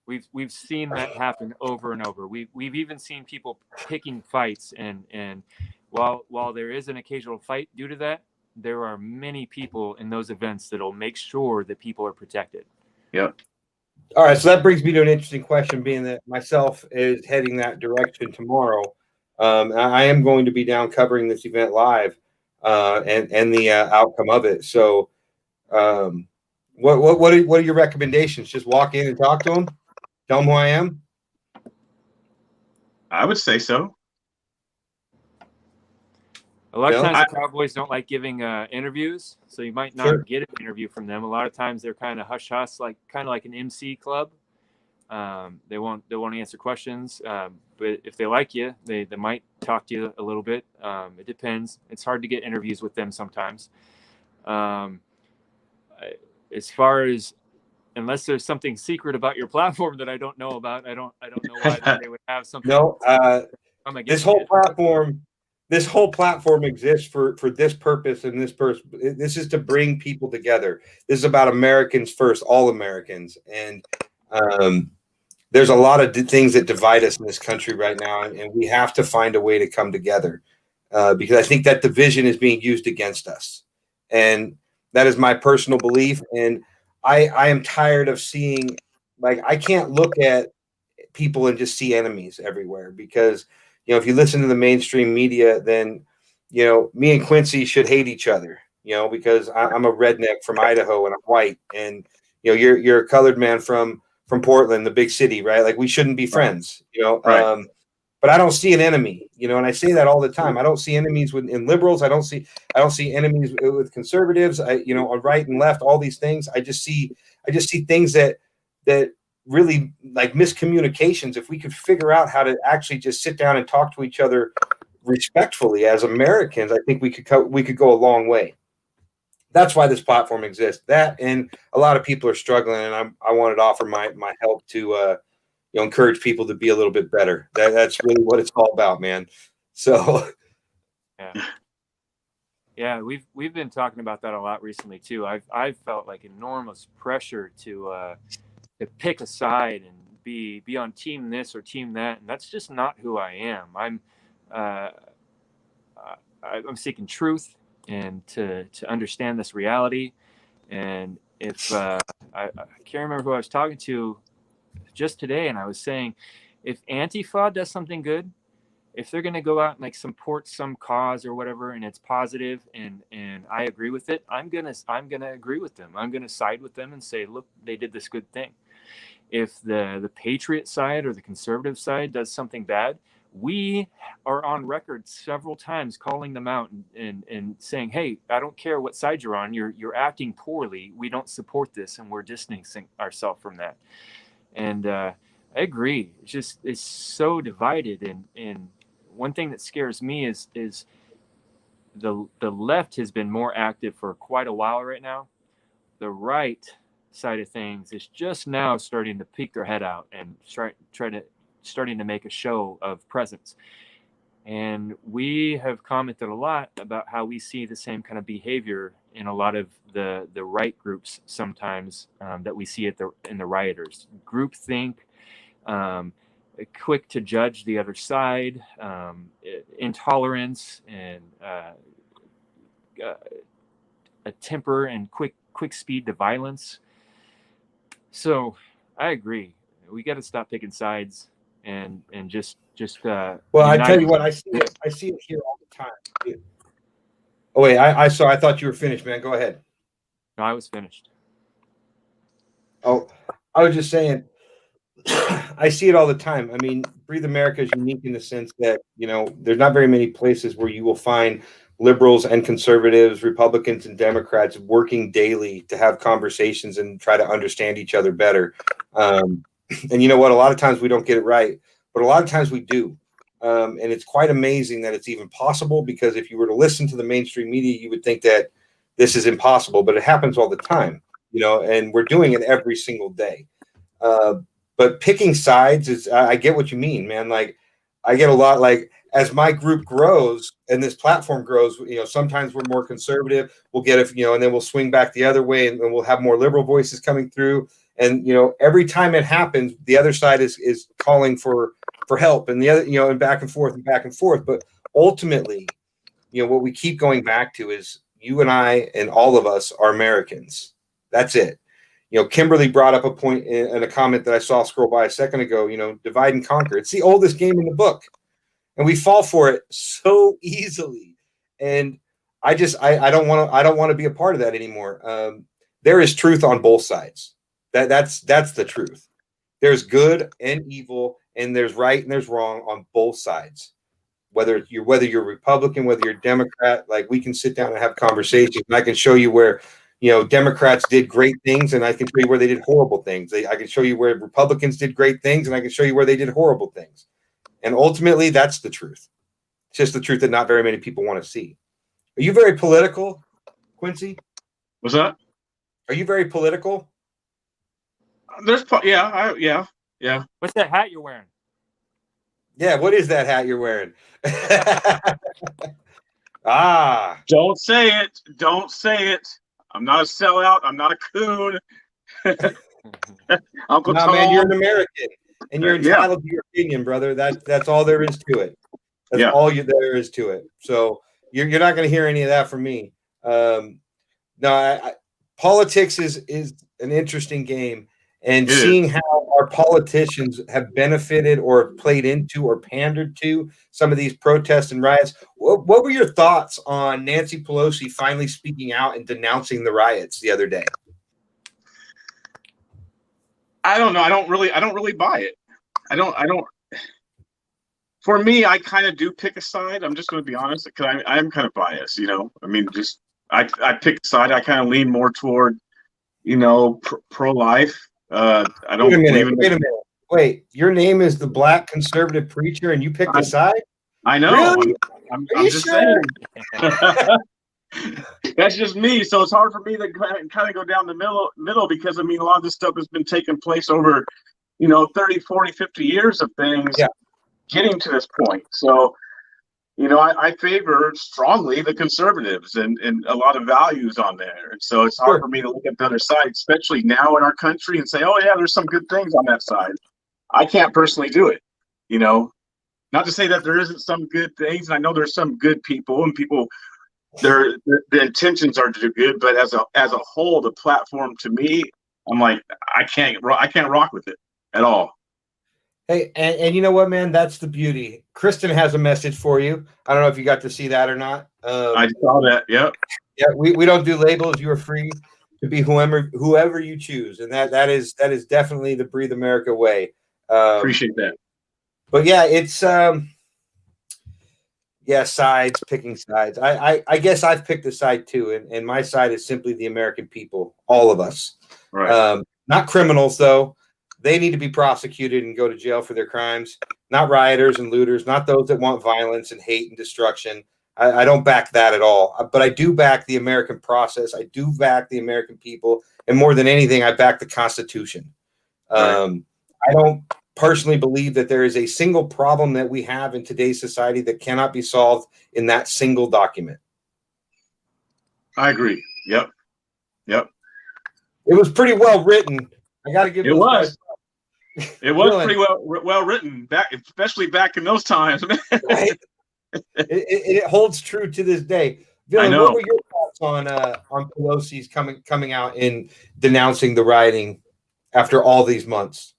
C: We've seen that happen over and over. We've even seen people picking fights, and while there is an occasional fight due to that, there are many people in those events that'll make sure that people are protected.
B: Yep.
A: All right, so that brings me to an interesting question, being that myself is heading that direction tomorrow. I am going to be down covering this event live, and the outcome of it. So, what are your recommendations? Just walk in and talk to them, tell them who I am.
B: I would say so.
C: A lot of times the Cowboys don't like giving interviews, so you might not get an interview from them. A lot of times they're kind of hush-hush, kind of like an MC club. They won't answer questions, but if they like you, they might talk to you a little bit. It depends. It's hard to get interviews with them sometimes. As far as, unless there's something secret about your platform that I don't know about, I don't know why they would have something.
A: No, this whole platform exists for this purpose and this person. This is to bring people together. This is about Americans first, all Americans. And there's a lot of things that divide us in this country right now, and we have to find a way to come together, because I think that division is being used against us. And that is my personal belief. And I am tired of seeing, I can't look at people and just see enemies everywhere, because if you listen to the mainstream media, then me and Quincy should hate each other, because I'm a redneck from Idaho and I'm white, and you're a colored man from Portland, the big city, right? Like, we shouldn't be friends,
B: Right.
A: But I don't see an enemy, and I say that all the time. I don't see enemies in liberals. I don't see enemies with conservatives. On right and left, all these things. I just see things that really, like, miscommunications. If we could figure out how to actually just sit down and talk to each other respectfully as Americans, I think we could go a long way. That's why this platform exists. That, and a lot of people are struggling, and I wanted to offer my help to encourage people to be a little bit better. That's really what it's all about, man. So
C: yeah, we've been talking about that a lot recently too. I've felt like enormous pressure to pick a side and be on team this or team that, and that's just not who I am. I'm seeking truth and to understand this reality. And if I can't remember who I was talking to just today, and I was saying, if Antifa does something good, if they're going to go out and support some cause or whatever, and it's positive, and I agree with it, I'm gonna agree with them. I'm gonna side with them and say, look, they did this good thing. If the Patriot side or the conservative side does something bad, we are on record several times calling them out and saying, hey, I don't care what side you're on, you're acting poorly. We don't support this, and we're distancing ourselves from that. And I agree. It's so divided. And one thing that scares me is the left has been more active for quite a while right now. The right side of things is just now starting to peek their head out and starting to make a show of presence. And we have commented a lot about how we see the same kind of behavior in a lot of the right groups sometimes, that we see in the rioters. Groupthink, quick to judge the other side, intolerance, and a temper and quick speed to violence. So I agree. We got to stop picking sides and just
A: well, I tell you what, I see it here all the time. Oh wait, I saw. I thought you were finished, man. Go ahead.
C: No, I was finished.
A: Oh, I was just saying. I see it all the time. I mean, Breathe America is unique in the sense that, there's not very many places where you will find liberals and conservatives, Republicans and Democrats working daily to have conversations and try to understand each other better. And you know what? A lot of times we don't get it right, but a lot of times we do. And it's quite amazing that it's even possible, because if you were to listen to the mainstream media, you would think that this is impossible, but it happens all the time, and we're doing it every single day. Uh, but picking sides is, I get what you mean, man. Like, I get a lot, like, as my group grows and this platform grows, sometimes we're more conservative. We'll get it, and then we'll swing back the other way, and we'll have more liberal voices coming through. And, every time it happens, the other side is calling for help, and the other, and back and forth and back and forth. But ultimately, what we keep going back to is you and I and all of us are Americans. That's it. Kimberly brought up a point in a comment that I saw scroll by a second ago, divide and conquer. It's the oldest game in the book, and we fall for it so easily. And I don't want to be a part of that anymore. There is truth on both sides. That's the truth. There's good and evil, and there's right and there's wrong on both sides. Whether you're Republican, whether you're Democrat, like, we can sit down and have conversations, and I can show you where Democrats did great things, and I can show you where they did horrible things. I can show you where Republicans did great things, and I can show you where they did horrible things. And ultimately, that's the truth. It's just the truth that not very many people want to see. Are you very political, Quincy?
B: What's that?
A: Are you very political?
B: Yeah.
C: What's that hat you're wearing?
A: Yeah, what is that hat you're wearing? Ah.
B: Don't say it. Don't say it. I'm not a sellout. I'm not a coon. Uncle Tom.
A: Man, you're an American, and you're entitled to your opinion, brother. That's all there is to it. That's all there is to it. So you're not going to hear any of that from me. Politics is an interesting game, and seeing how our politicians have benefited or played into or pandered to some of these protests and riots. What were your thoughts on Nancy Pelosi finally speaking out and denouncing the riots the other day?
B: I don't know. I don't really buy it. I don't. For me, I kind of do pick a side. I'm just going to be honest, because I'm kind of biased. I mean, I pick a side. I kind of lean more toward, pro-life. I don't believe in.
A: Wait a minute. Wait, your name is the Black Conservative Preacher, and you picked a side?
B: I know.
A: Really?
B: I'm just saying. That's just me. So it's hard for me to kind of go down the middle, because a lot of this stuff has been taking place over, 30, 40, 50 years of things getting to this point. So, I favor strongly the conservatives and a lot of values on there. And so it's hard for me to look at the other side, especially now in our country, and say, oh yeah, there's some good things on that side. I can't personally do it, not to say that there isn't some good things. And I know there's some good people, and people, the intentions are to do good, but as a whole, the platform, to me, I'm like, I can't rock with it at all.
A: Hey, and you know what, man? That's the beauty. Kristen has a message for you. I don't know if you got to see that or not.
B: I saw that. Yep.
A: Yeah, we don't do labels. You are free to be whoever you choose, and that is definitely the Breathe America way.
B: Appreciate that.
A: But yeah, it's sides, picking sides. I guess I've picked a side too, and my side is simply the American people, all of us.
B: Right.
A: Not criminals, though. They need to be prosecuted and go to jail for their crimes. Not rioters and looters, not those that want violence and hate and destruction. I don't back that at all. But I do back the American process. I do back the American people. And more than anything, I back the Constitution.
B: Right.
A: I don't personally believe that there is a single problem that we have in today's society that cannot be solved in that single document.
B: I agree. Yep.
A: It was pretty well written. I got to give
B: it was. It was
A: Dylan,
B: pretty well written, especially back in those times.
A: Right? It holds true to this day. Dylan,
B: I know.
A: what were your thoughts on Pelosi's coming out and denouncing the rioting after all these months?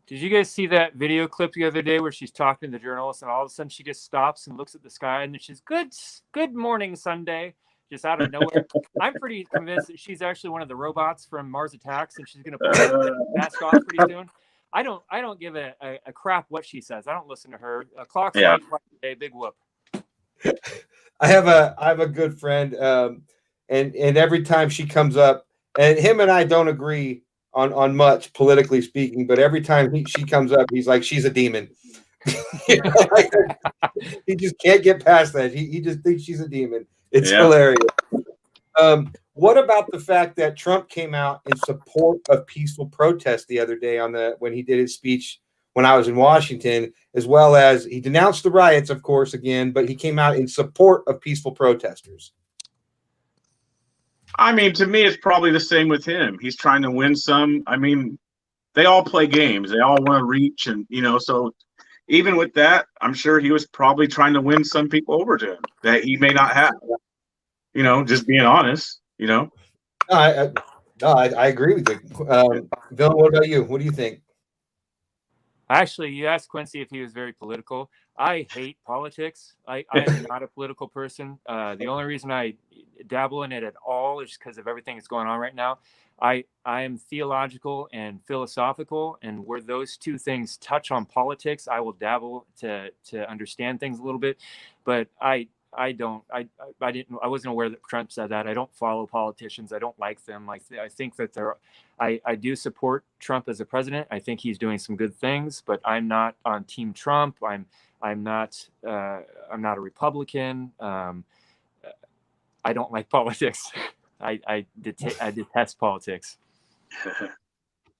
C: Did you guys see that video clip the other day where she's talking to the journalist and all of a sudden she just stops and looks at the sky and then she's good morning Sunday, just out of nowhere. I'm pretty convinced that she's actually one of the robots from Mars Attacks and she's going to put her mask off pretty soon. I don't give a crap what she says. I don't listen to her. Clock's right today, big whoop.
A: I have a good friend, and every time she comes up, and him and I don't agree on much politically speaking, but every time she comes up, he's like, she's a demon. Like, he just can't get past that. He just thinks she's a demon. It's hilarious. What about the fact that Trump came out in support of peaceful protest the other day when he did his speech when I was in Washington, as well as he denounced the riots, of course, again, but he came out in support of peaceful protesters?
B: I mean, to me, it's probably the same with him. He's trying to win some. I mean, they all play games. They all want to reach, and so even with that, I'm sure he was probably trying to win some people over to him that he may not have. Just being honest.
A: No, I agree with you. Bill, what about you? What do you think?
C: Actually, you asked Quincy if he was very political. I hate politics. I am not a political person. The only reason I dabble in it at all is because of everything that's going on right now. I am theological and philosophical, and where those two things touch on politics, I will dabble to understand things a little bit. But I wasn't aware that Trump said that. I don't follow politicians. I don't like them. I think that I do support Trump as a president. I think he's doing some good things, but I'm not on Team Trump. I'm not a Republican. I don't like politics. I detest politics.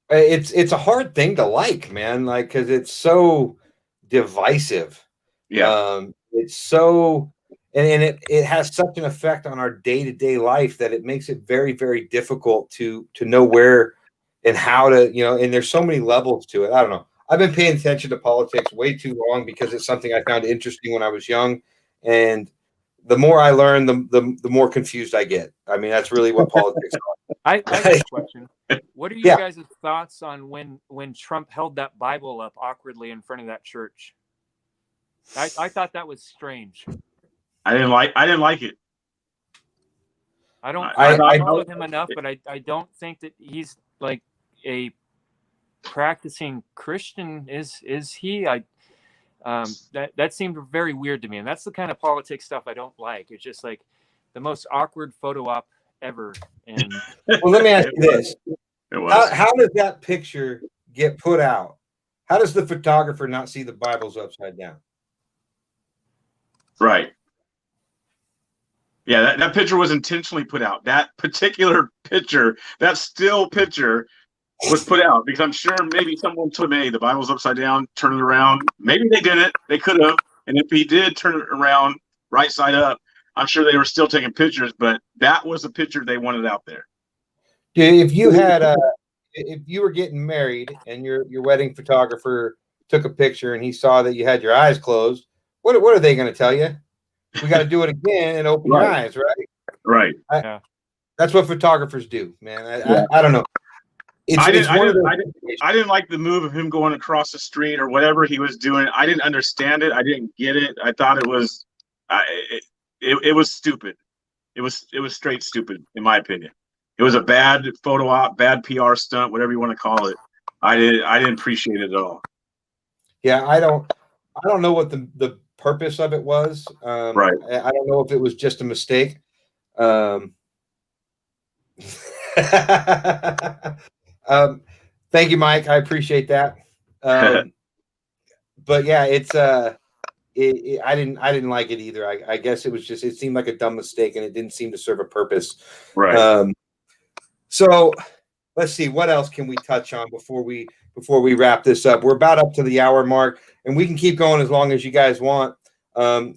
A: It's a hard thing to like, man. Like, because it's so divisive.
B: Yeah.
A: It's so. And it has such an effect on our day-to-day life that it makes it very, very difficult to know where and how to, and there's so many levels to it. I don't know. I've been paying attention to politics way too long because it's something I found interesting when I was young. And the more I learn, the more confused I get. I mean, that's really what politics are.
C: I have a question. What are you guys' thoughts on when Trump held that Bible up awkwardly in front of that church? I thought that was strange.
B: I didn't like it.
C: I don't follow him enough, but I don't think that he's like a practicing Christian. Is he? That seemed very weird to me, and that's the kind of politics stuff I don't like. It's just like the most awkward photo op ever. And
A: well, let me ask you this: how does that picture get put out? How does the photographer not see the Bible's upside down?
B: Right. Yeah, that picture was intentionally put out. That particular picture, that still picture, was put out because I'm sure maybe someone told me the Bible's upside down, turn it around. Maybe they didn't. They could have. And if he did turn it around right side up, I'm sure they were still taking pictures. But that was the picture they wanted out there.
A: If you if you were getting married and your wedding photographer took a picture and he saw that you had your eyes closed, what are they going to tell you? We got to do it again and open your eyes, right?
B: Right.
A: That's what photographers do, man. I don't know.
B: I didn't like the move of him going across the street or whatever he was doing. I didn't understand it. I didn't get it. I thought it was it was stupid. It was straight stupid, in my opinion. It was a bad photo op, bad PR stunt, whatever you want to call it. I didn't appreciate it at all.
A: Yeah, I don't know what the purpose of it was.
B: Right.
A: I don't know if it was just a mistake. Thank you, Mike. I appreciate that. But yeah, it's I didn't like it either. I guess it seemed like a dumb mistake and it didn't seem to serve a purpose.
B: Right.
A: So let's see, what else can we touch on before we wrap this up? We're about up to the hour mark and we can keep going as long as you guys want.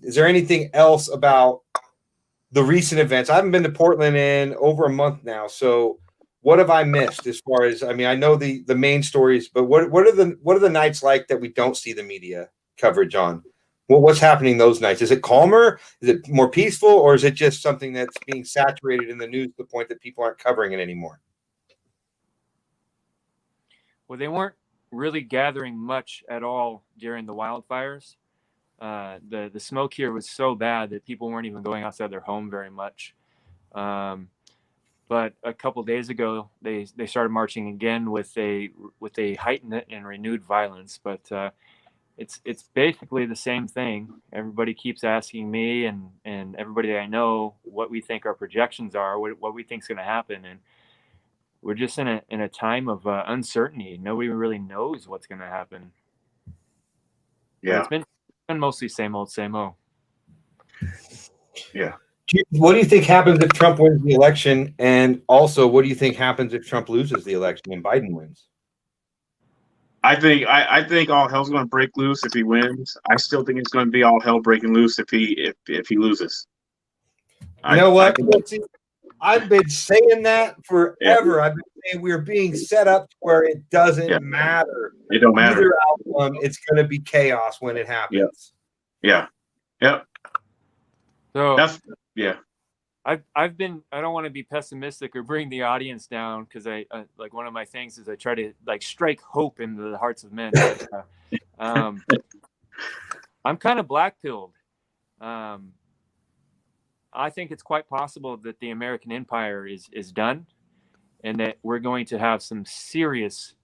A: Is there anything else about the recent events? I haven't been to Portland in over a month now. So what have I missed as far as, I mean, I know the main stories, but what are the nights like that we don't see the media coverage on? What's happening those nights? Is it calmer? Is it more peaceful? Or is it just something that's being saturated in the news to the point that people aren't covering it anymore?
C: Well, they weren't really gathering much at all during the wildfires. The smoke here was so bad that people weren't even going outside their home very much. But a couple days ago, they started marching again with a heightened and renewed violence. But it's basically the same thing. Everybody keeps asking me and everybody that I know what we think our projections are, what we think is going to happen, and we're just in a time of uncertainty. Nobody really knows what's going to happen. But
B: Yeah.
C: it's been mostly same old, same old.
B: Yeah.
A: What do you think happens if Trump wins the election? And also, what do you think happens if Trump loses the election and Biden wins?
B: I think all hell's going to break loose if he wins. I still think it's going to be all hell breaking loose if he loses.
A: You know what?
B: I
A: I've been saying that forever.
B: Yeah.
A: I've been saying we're being set up to where it doesn't matter.
B: It don't matter.
A: Either outcome, it's going to be chaos when it happens.
B: Yeah. Yep.
C: So
B: yeah.
C: I've been, I don't want to be pessimistic or bring the audience down, because I like, one of my things is I try to like strike hope into the hearts of men. But, I'm kind of black-pilled. I think it's quite possible that the American empire is done, and that we're going to have some serious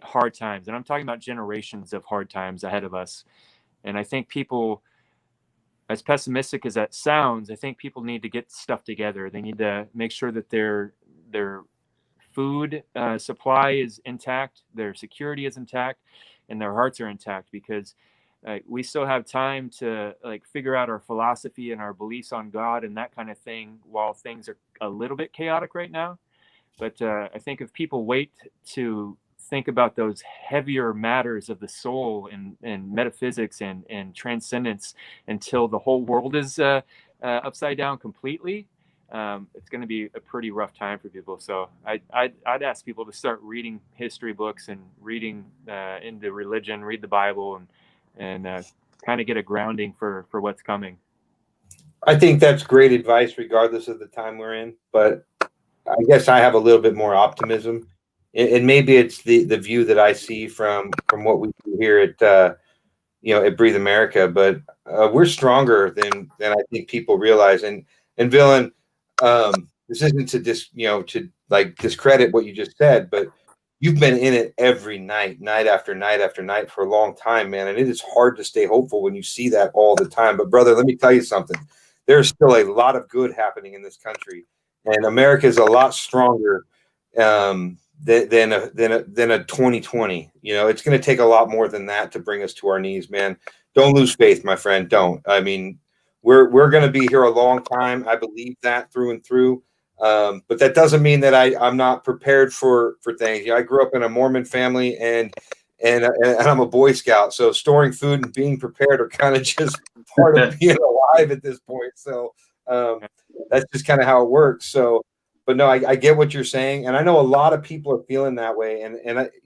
C: hard times. And I'm talking about generations of hard times ahead of us. And I think people, as pessimistic as that sounds, I think people need to get stuff together. They need to make sure that their food supply is intact, their security is intact, and their hearts are intact, because we still have time to like figure out our philosophy and our beliefs on God and that kind of thing while things are a little bit chaotic right now. But I think if people wait to think about those heavier matters of the soul and metaphysics and transcendence until the whole world is upside down completely, it's going to be a pretty rough time for people. So I'd ask people to start reading history books and reading into religion, read the Bible, and kind of get a grounding for what's coming.
A: I think that's great advice, regardless of the time we're in. But I guess I have a little bit more optimism, and maybe it's the view that I see from what we do here at at Breathe America. But we're stronger than I think people realize. And Villain, this isn't to to like discredit what you just said, but you've been in it every night after night after night for a long time, man. And it is hard to stay hopeful when you see that all the time. But brother, let me tell you something. There's still a lot of good happening in this country, and America is a lot stronger than a 2020. It's going to take a lot more than that to bring us to our knees, man. Don't lose faith, my friend. Don't. I mean, we're going to be here a long time. I believe that through and through. But that doesn't mean that I'm not prepared for things. I grew up in a Mormon family, and I'm a Boy Scout, so storing food and being prepared are kind of just part of being alive at this point. So that's just kind of how it works. So, but no, I get what you're saying, and I know a lot of people are feeling that way. And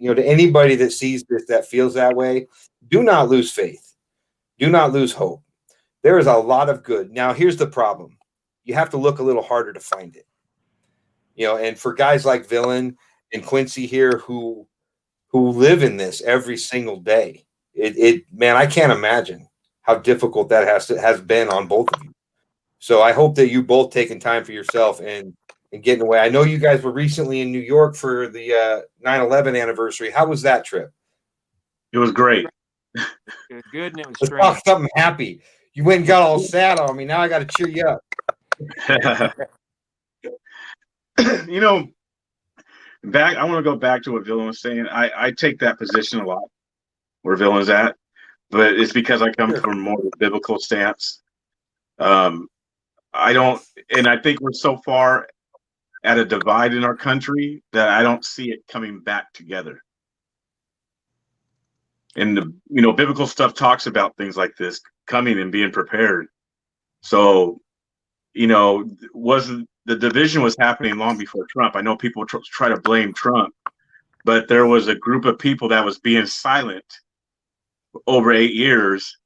A: to anybody that sees this, that feels that way, do not lose faith. Do not lose hope. There is a lot of good. Now, here's the problem: you have to look a little harder to find it. And for guys like Villain and Quincy here who live in this every single day, man, I can't imagine how difficult that has been on both of you. So I hope that you both taking time for yourself and getting away. I know you guys were recently in New York for the 9/11 anniversary. How was that trip?
B: It was great.
C: It was good, and it was
A: Let's
C: strange.
A: talk something happy. You went and got all sad on me. Now I got to cheer you up.
B: I want to go back to what Villain was saying. I take that position a lot, where Villain's at, but it's because I come from more of a biblical stance. I don't, and I think we're so far at a divide in our country that I don't see it coming back together. And the biblical stuff talks about things like this coming and being prepared. So, the division was happening long before Trump. I know people try to blame Trump, but there was a group of people that was being silent over 8 years.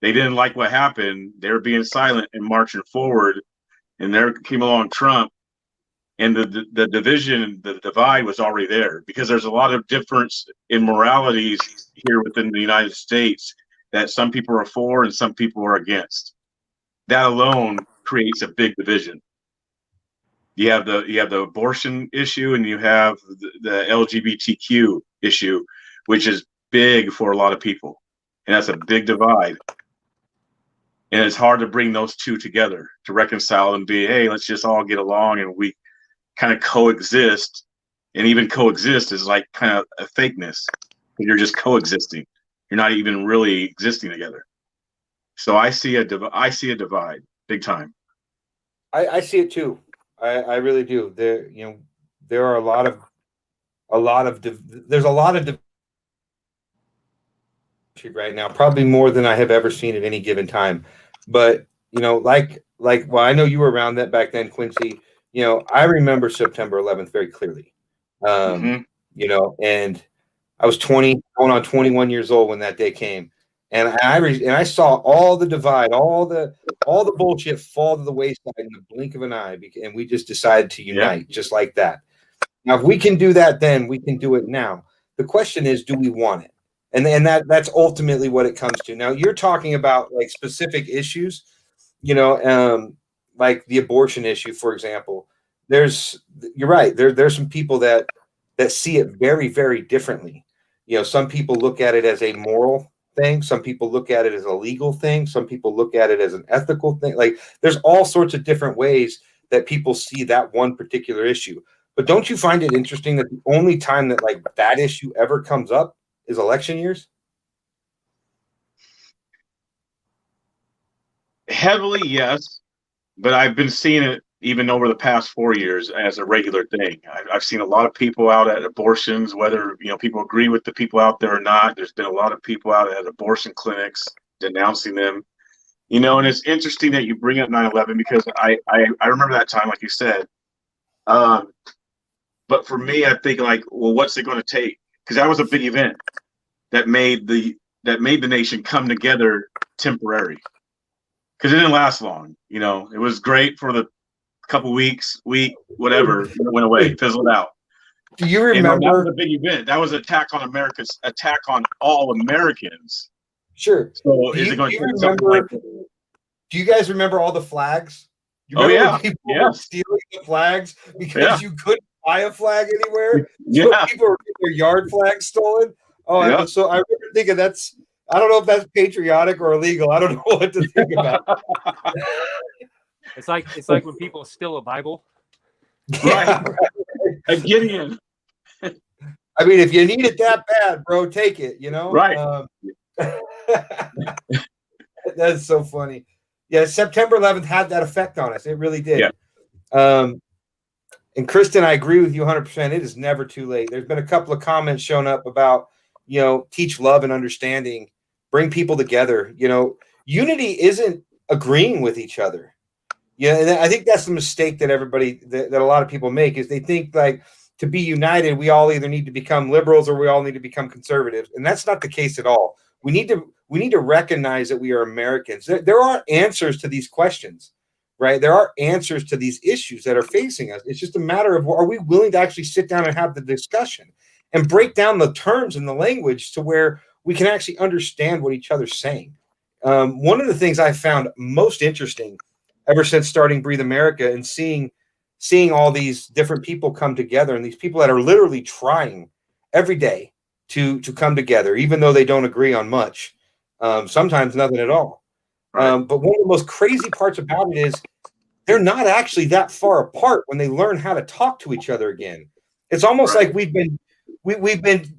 B: They didn't like what happened. They were being silent and marching forward. And there came along Trump, and the division, the divide was already there, because there's a lot of difference in moralities here within the United States that some people are for and some people are against. That alone creates a big division. You have the abortion issue, and you have the LGBTQ issue, which is big for a lot of people, and that's a big divide. And it's hard to bring those two together to reconcile and be, hey, let's just all get along and we kind of coexist. And even coexist is like kind of a fakeness. You're just coexisting. You're not even really existing together. So I see a divide big time.
A: I see it too. I really do. There are a lot of there's a lot of right now, probably more than I have ever seen at any given time. But well, I know you were around that back then, Quincy. I remember September 11th very clearly. And I was 20, going on 21 years old when that day came, and I saw all the divide, all the bullshit fall to the wayside in the blink of an eye, and we just decided to unite just like that. Now, if we can do that, then we can do it now. The question is, do we want it? And that's ultimately what it comes to. Now, you're talking about like specific issues, like the abortion issue, for example. You're right. There's some people that see it very, very differently. Some people look at it as a moral thing. Some people look at it as a legal thing. Some people look at it as an ethical thing. Like, there's all sorts of different ways that people see that one particular issue. But don't you find it interesting that the only time that like that issue ever comes up is election years?
B: Heavily, yes, but I've been seeing it even over the past 4 years as a regular thing. I've seen a lot of people out at abortions, whether people agree with the people out there or not. There's been a lot of people out at abortion clinics denouncing them. And it's interesting that you bring up 9/11, because I remember that time, like you said. But for me, I think like, well, what's it going to take? Because that was a big event that made the nation come together temporary. Because it didn't last long. It was great for the couple week, whatever, it went away, fizzled out.
A: Do you remember?
B: That was a big event. That was an attack on all Americans.
A: Sure.
B: So is it going to take something like that?
A: Do you guys remember all the flags? You remember people were stealing the flags because you couldn't buy a flag anywhere? So people were getting their yard flags stolen. Oh, I remember thinking I don't know if that's patriotic or illegal. I don't know what to think about.
C: It's like when people steal a Bible.
B: Right. A Gideon.
A: I mean, if you need it that bad, bro, take it,
B: Right.
A: That's so funny. Yeah, September 11th had that effect on us. It really did. Yeah. And Kristen, I agree with you 100%. It is never too late. There's been a couple of comments shown up about, teach love and understanding, bring people together. Unity isn't agreeing with each other. And I think that's the mistake that that a lot of people make, is they think like to be united, we all either need to become liberals or we all need to become conservatives. And that's not the case at all. We need to recognize that we are Americans. There are answers to these questions, right? There are answers to these issues that are facing us. It's just a matter of, are we willing to actually sit down and have the discussion and break down the terms and the language to where we can actually understand what each other's saying. One of the things I found most interesting ever since starting Breathe America and seeing all these different people come together, and these people that are literally trying every day to come together, even though they don't agree on much, sometimes nothing at all. Right. But one of the most crazy parts about it is they're not actually that far apart when they learn how to talk to each other again. It's almost like we've been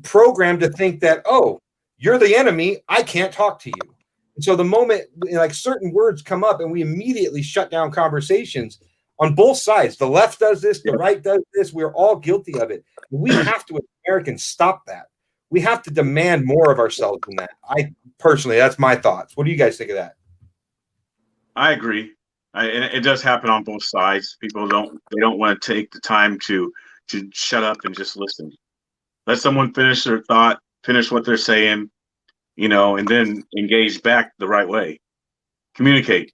A: programmed to think that, oh, you're the enemy, I can't talk to you. And so the moment like certain words come up and we immediately shut down conversations on both sides. The left does this, the right does this. We're all guilty of it. We have to, as Americans, stop that. We have to demand more of ourselves than that. I personally, that's my thoughts. What do you guys think of that?
B: I agree. And it does happen on both sides. People don't want to take the time to shut up and just listen. Let someone finish their thought, finish what they're saying, and then engage back the right way. Communicate,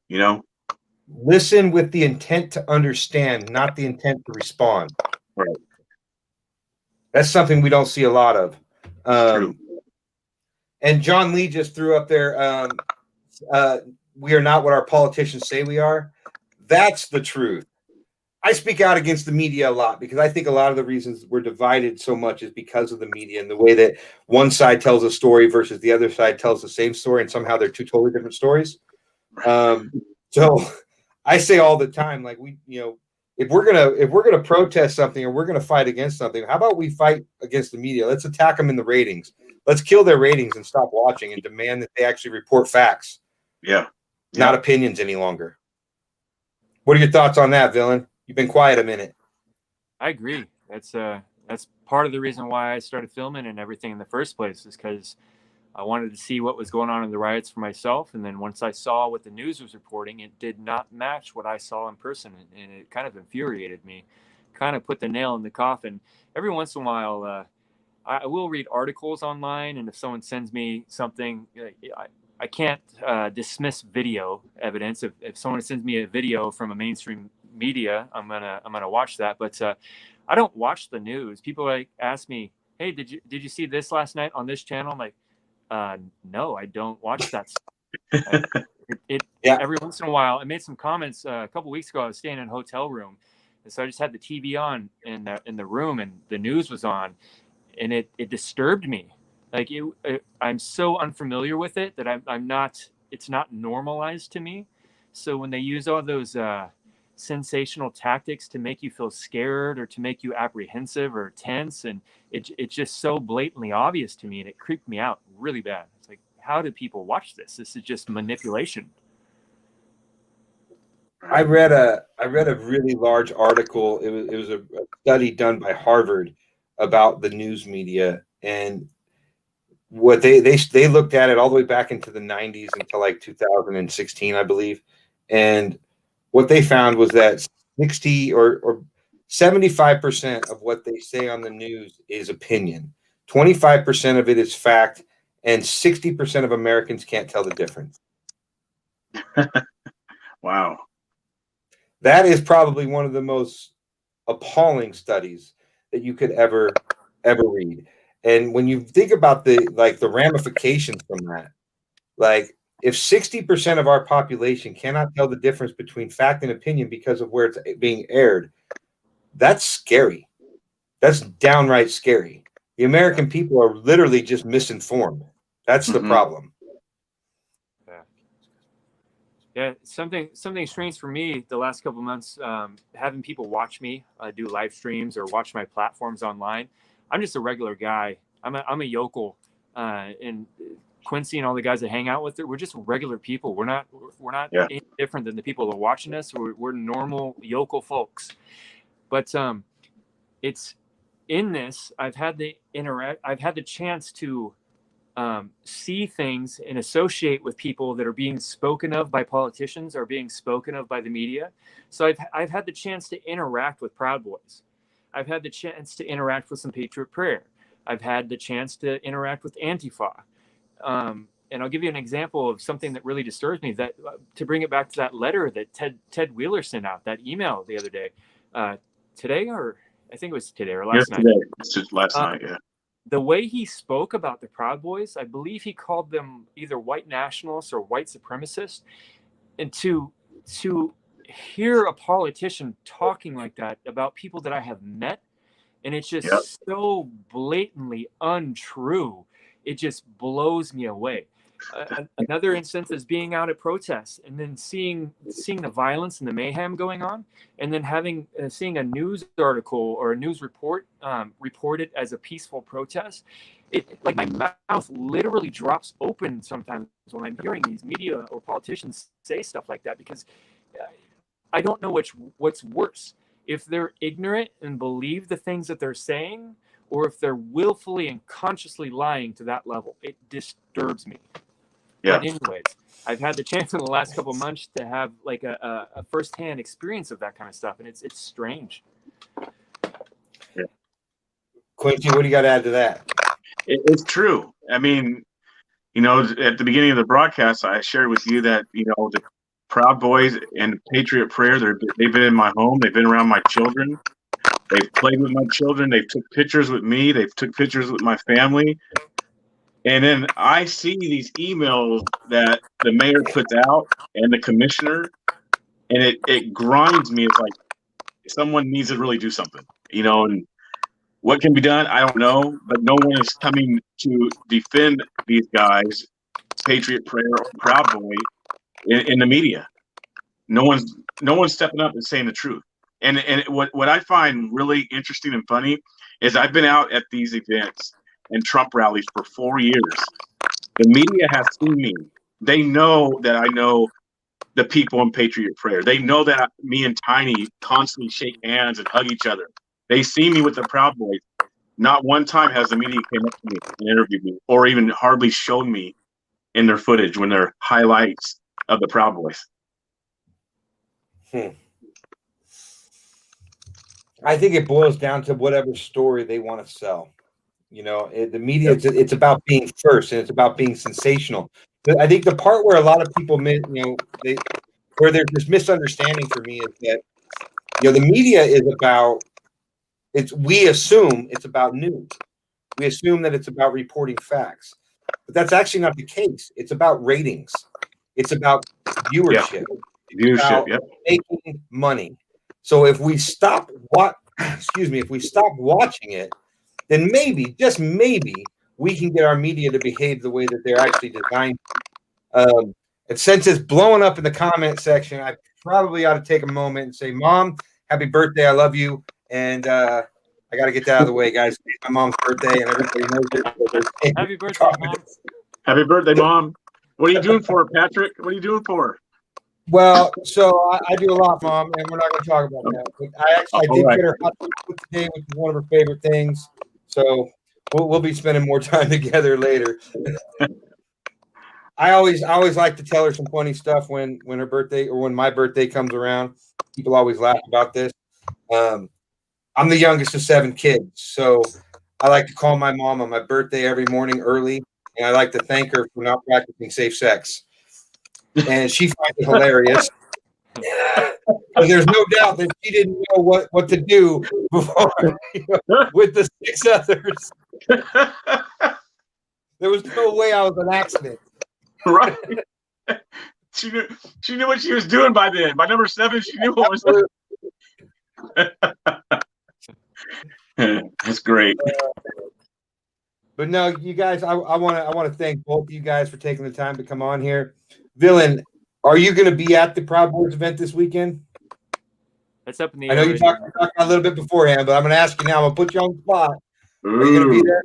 A: listen with the intent to understand, not the intent to respond.
B: Right.
A: That's something we don't see a lot of.
B: True.
A: And John Lee just threw up there, we are not what our politicians say we are. That's the truth. I speak out against the media a lot because I think a lot of the reasons we're divided so much is because of the media and the way that one side tells a story versus the other side tells the same story, and somehow they're two totally different stories. So I say all the time, like if we're gonna protest something or we're gonna fight against something, how about we fight against the media? Let's attack them in the ratings. Let's kill their ratings and stop watching and demand that they actually report facts.
B: Yeah.
A: Not opinions any longer. What are your thoughts on that, Villain? You've been quiet a minute.
C: I agree. That's part of the reason why I started filming and everything in the first place, is because I wanted to see what was going on in the riots for myself. And then once I saw what the news was reporting, it did not match what I saw in person. And it kind of infuriated me, kind of put the nail in the coffin. Every once in a while, I will read articles online. And if someone sends me something, I can't dismiss video evidence. If someone sends me a video from a mainstream media, I'm gonna watch that. But I don't watch the news. People ask me, "Hey, did you see this last night on this channel?" I'm like, no, I don't watch that stuff. Every once in a while, I made some comments a couple weeks ago. I was staying in a hotel room, and so I just had the TV on in the room, and the news was on, and it disturbed me. Like I'm so unfamiliar with it that I'm not. It's not normalized to me. So when they use all those sensational tactics to make you feel scared or to make you apprehensive or tense, and it's just so blatantly obvious to me, and it creeped me out really bad. It's like, how do people watch this? This is just manipulation.
A: I read a really large article. It was a study done by Harvard about the news media, and what they looked at it all the way back into the 90s until like 2016, I believe. And what they found was that 60 or 75% of what they say on the news is opinion. 25% of it is fact, and 60% of Americans can't tell the difference.
B: Wow.
A: That is probably one of the most appalling studies that you could ever read. And when you think about the ramifications from that, like if 60% of our population cannot tell the difference between fact and opinion because of where it's being aired, that's scary. That's downright scary. The American people are literally just misinformed. That's the problem.
C: Yeah, something strange for me the last couple of months, having people watch me do live streams or watch my platforms online. I'm just a regular guy. I'm a yokel, and Quincy and all the guys that hang out with it, we're just regular people. We're not any different than the people that are watching us. We're normal yokel folks. But it's in this. I've had the chance to see things and associate with people that are being spoken of by politicians or being spoken of by the media. So I've had the chance to interact with Proud Boys. I've had the chance to interact with some Patriot Prayer. I've had the chance to interact with Antifa. And I'll give you an example of something that really disturbs me, that to bring it back to that letter that Ted Wheeler sent out, that email the other day, today, or I think it was today or last night.
B: It's just last night, yeah.
C: The way he spoke about the Proud Boys, I believe he called them either white nationalists or white supremacists. And to hear a politician talking like that about people that I have met, and it's just so blatantly untrue, it just blows me away. Another instance is being out at protests and then seeing the violence and the mayhem going on, and then seeing a news article or a news report reported as a peaceful protest. It like my mouth literally drops open sometimes when I'm hearing these media or politicians say stuff like that, because I don't know what's worse, if they're ignorant and believe the things that they're saying, or if they're willfully and consciously lying to that level. It disturbs me. Yeah. But anyways, I've had the chance in the last couple of months to have like a firsthand experience of that kind of stuff, and it's strange.
B: Yeah.
A: Quincy, what do you got to add to that?
B: It's true. I mean, at the beginning of the broadcast, I shared with you that, the Proud Boys and Patriot Prayer. They've been in my home. They've been around my children. They've played with my children. They've took pictures with me. They've took pictures with my family. And then I see these emails that the mayor puts out and the commissioner, and it grinds me. It's like someone needs to really do something, and what can be done, I don't know, but no one is coming to defend these guys, Patriot Prayer or Proud Boy, in the media. No one's stepping up and saying the truth. And what I find really interesting and funny is I've been out at these events and Trump rallies for 4 years. The media has seen me. They know that I know the people in Patriot Prayer. They know that me and Tiny constantly shake hands and hug each other. They see me with the Proud Boys. Not one time has the media came up to me and interviewed me, or even hardly shown me in their footage when they're highlights of the Proud Boys.
A: I think it boils down to whatever story they want to sell. The media, it's about being first, and it's about being sensational. But I think the part where a lot of people, where there's this misunderstanding for me is that, the media is about, we assume it's about news. We assume that it's about reporting facts, but that's actually not the case. It's about ratings. It's about viewership.
B: Viewership,
A: about making money. So if we stop if we stop watching it, then maybe, just maybe, we can get our media to behave the way that they're actually designed. And since it's blowing up in the comment section, I probably ought to take a moment and say, Mom, happy birthday. I love you. And I got to get that out of the way, guys. It's my mom's birthday, and everybody knows it.
C: Happy birthday, Mom.
B: Happy birthday, Mom. What are you doing for her, Patrick? What are you doing for her?
A: Well, so I do a lot, Mom, and we're not going to talk about that. But I did get her hot chocolate today, which is one of her favorite things. So we'll be spending more time together later. I always like to tell her some funny stuff when her birthday, or when my birthday comes around. People always laugh about this. I'm the youngest of 7 kids, so I like to call my mom on my birthday every morning early, and I like to thank her for not practicing safe sex. And she finds it hilarious. There's no doubt that she didn't know what to do before with the 6 others. There was no way I was an accident.
B: Right. She knew what she was doing by then. By number 7, she knew what was That's great.
A: But no, you guys, I want to thank both of you guys for taking the time to come on here. Villain, are you going to be at the Proud Boys event this weekend?
C: That's up in the
A: I know you talked a little bit beforehand, but I'm going to ask you now. I'm going to put you on the spot. Are you going to be there?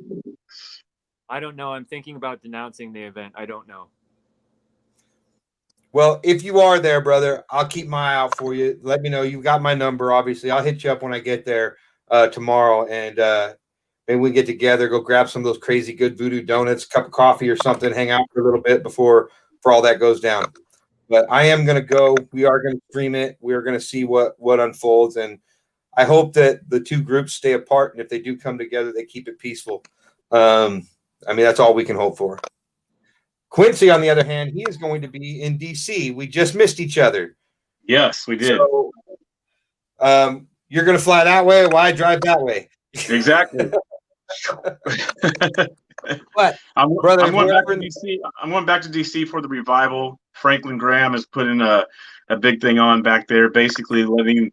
C: I don't know. I'm thinking about denouncing the event. I don't know.
A: Well, if you are there, brother, I'll keep my eye out for you. Let me know. You've got my number, obviously. I'll hit you up when I get there tomorrow, and maybe we can get together, go grab some of those crazy good voodoo donuts, cup of coffee or something, hang out for a little bit before all that goes down. But I am going to go. We are going to stream it. We are going to see what unfolds, and I hope that the two groups stay apart, and if they do come together, they keep it peaceful. I mean, that's all we can hope for. Quincy, on the other hand, he is going to be in D.C. We just missed each other.
B: Yes, we did.
A: So, you're going to fly that way. Why drive that way?
B: Exactly.
A: But
B: I'm going back to
A: in
B: DC. I'm going back to DC for the revival. Franklin Graham is putting a big thing on back there, basically letting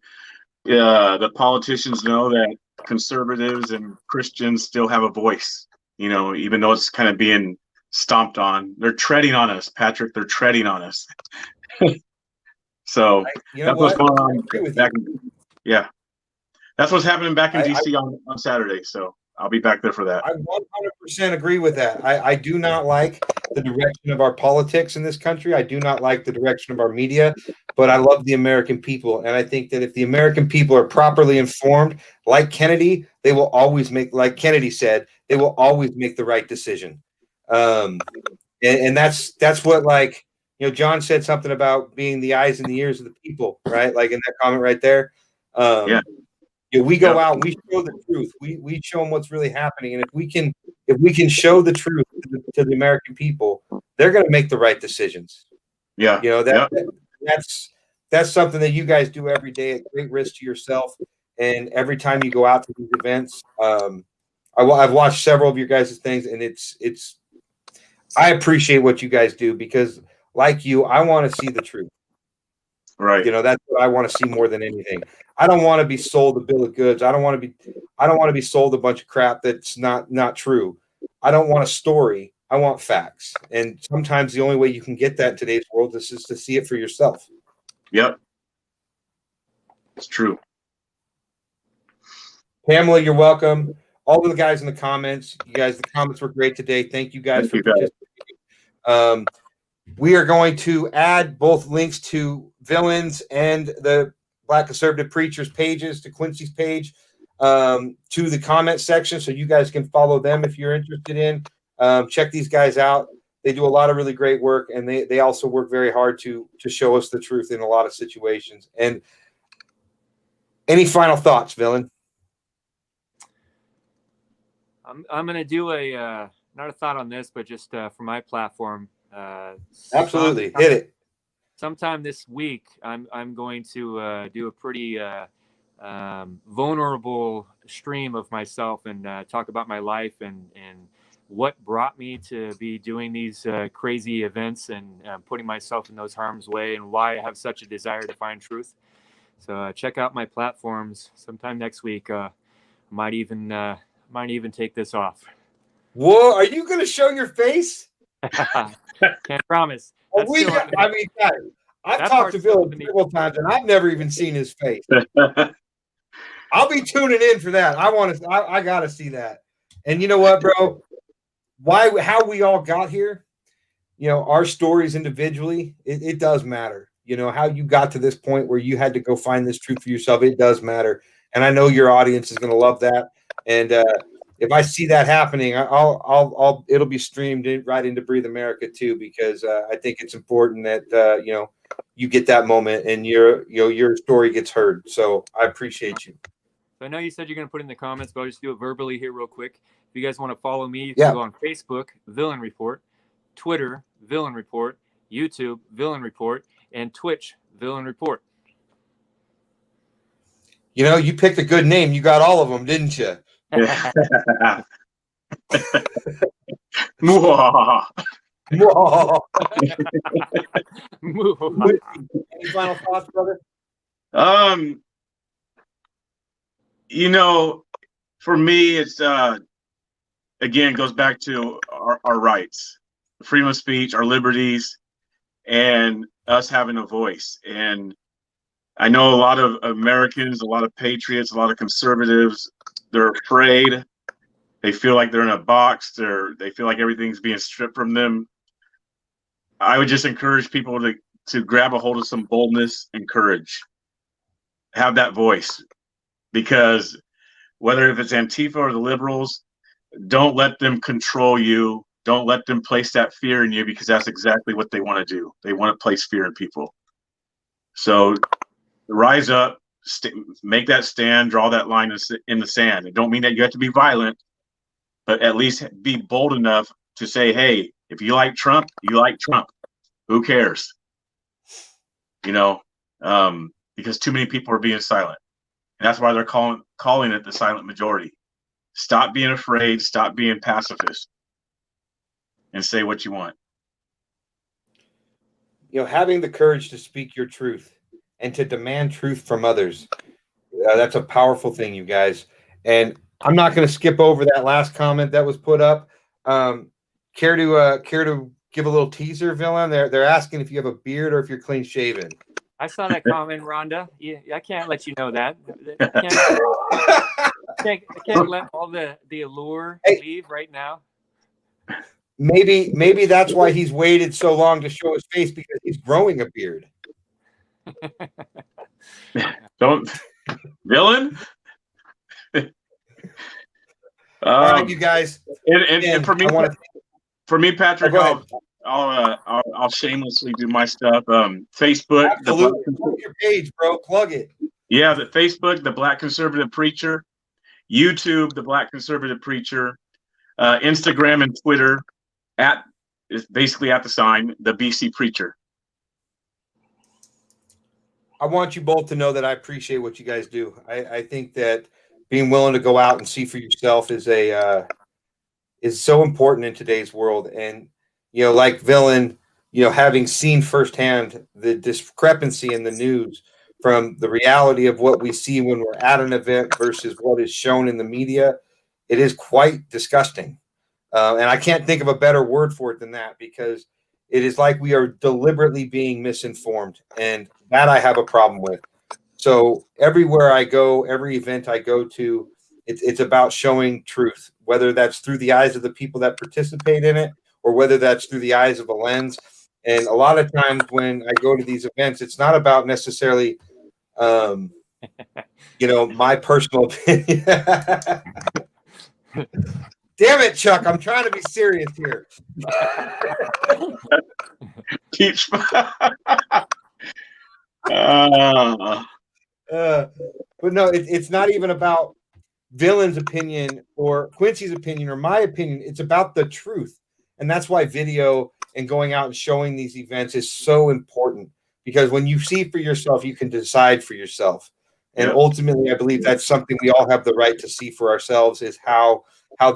B: the politicians know that conservatives and Christians still have a voice. Even though it's kind of being stomped on. They're treading on us, Patrick. They're treading on us. So that's what's going on back yeah. That's what's happening back in DC on Saturday. So I'll be back there for that.
A: I 100% agree with that. I do not like the direction of our politics in this country. I do not like the direction of our media, but I love the American people. And I think that if the American people are properly informed, like Kennedy, they will always like Kennedy said, they will always make the right decision. And that's what, John said something about being the eyes and the ears of the people, right? Like in that comment right there. We go out, we show the truth. We show them what's really happening. And if we can show the truth to the American people, they're going to make the right decisions.
B: Yeah.
A: that's something that you guys do every day at great risk to yourself. And every time you go out to these events, I've watched several of your guys' things, and I appreciate what you guys do because, like you, I want to see the truth.
B: Right.
A: You know, that's what I want to see more than anything. I don't want to be sold a bill of goods. I don't want to be sold a bunch of crap that's not true. I don't want a story. I want facts. And sometimes the only way you can get that in today's world is just to see it for yourself.
B: Yep. It's true.
A: Pamela, you're welcome. All of the guys in the comments, the comments were great today. Thank you guys for participating. We are going to add both links to Villains and the Black Conservative Preachers pages, to Quincy's page, to the comment section, so you guys can follow them if you're interested in. Check these guys out. They do a lot of really great work, and they also work very hard to show us the truth in a lot of situations. And any final thoughts, Villain?
C: I'm going to do not a thought on this, but just for my platform.
A: Absolutely, hit it.
C: Sometime this week, I'm going to do a pretty vulnerable stream of myself and talk about my life and what brought me to be doing these crazy events and putting myself in those harm's way, and why I have such a desire to find truth. So check out my platforms sometime next week. Might even take this off.
A: Whoa, are you going to show your face?
C: Can't promise.
A: I've talked to Bill several times, and I've never even seen his face. I'll be tuning in for that. I got to see that. And you know what, bro? How we all got here, you know, our stories individually, it does matter. You know, how you got to this point where you had to go find this truth for yourself, it does matter. And I know your audience is going to love that. And if I see that happening, it'll be streamed right into Breathe America too, because I think it's important that you get that moment and your story gets heard. So I appreciate you.
C: So I know you said you're going to put in the comments, but I'll just do it verbally here real quick. If you guys want to follow me, you can go on Facebook, Villain Report, Twitter, Villain Report, YouTube, Villain Report, and Twitch, Villain Report.
A: You know, you picked a good name. You got all of them, didn't you? Any final thoughts, brother?
B: You know, for me, it's again goes back to our rights, freedom of speech, our liberties, and us having a voice. And I know a lot of Americans, a lot of patriots, a lot of conservatives, they're afraid. They feel like they're in a box. They feel like everything's being stripped from them. I would just encourage people to grab a hold of some boldness and courage. Have that voice, because whether if it's Antifa or the liberals, don't let them control you. Don't let them place that fear in you, because that's exactly what they want to do. They want to place fear in people. So rise up, make that stand, draw that line in the sand. It don't mean that you have to be violent, but at least be bold enough to say, hey, if you like Trump, you like Trump. Who cares? You know, because too many people are being silent. And that's why they're calling it the silent majority. Stop being afraid, stop being pacifist, and say what you want.
A: You know, having the courage to speak your truth and to demand truth from others, that's a powerful thing, you guys. And I'm not going to skip over that last comment that was put up. Care to give a little teaser, Villain? They're asking if you have a beard or if you're clean shaven.
C: I saw that comment, Rhonda. I can't let you know that. I can't let all the allure leave right now.
A: Maybe that's why he's waited so long to show his face, because he's growing a beard.
B: Don't, Villain.
A: All right, you guys.
B: And for me, Patrick, I'll shamelessly do my stuff. Facebook,
A: absolutely. Plug your page, bro. Plug it.
B: Yeah, the Facebook, the Black Conservative Preacher. YouTube, the Black Conservative Preacher. Instagram and Twitter is basically at the sign, the BC Preacher.
A: I want you both to know that I appreciate what you guys do. I think that being willing to go out and see for yourself is so important in today's world. And like Villain, having seen firsthand the discrepancy in the news from the reality of what we see when we're at an event versus what is shown in the media, it is quite disgusting. And I can't think of a better word for it than that, because it is like we are deliberately being misinformed, and that I have a problem with. So everywhere I go, every event I go to, it's about showing truth, whether that's through the eyes of the people that participate in it or whether that's through the eyes of a lens. And a lot of times when I go to these events, it's not about necessarily, my personal opinion. Damn it, Chuck! I'm trying to be serious here.
B: Teach.
A: But no, it's not even about Villain's opinion or Quincy's opinion or my opinion. It's about the truth. And that's why video and going out and showing these events is so important, because when you see for yourself, you can decide for yourself. And ultimately, I believe that's something we all have the right to see for ourselves, is how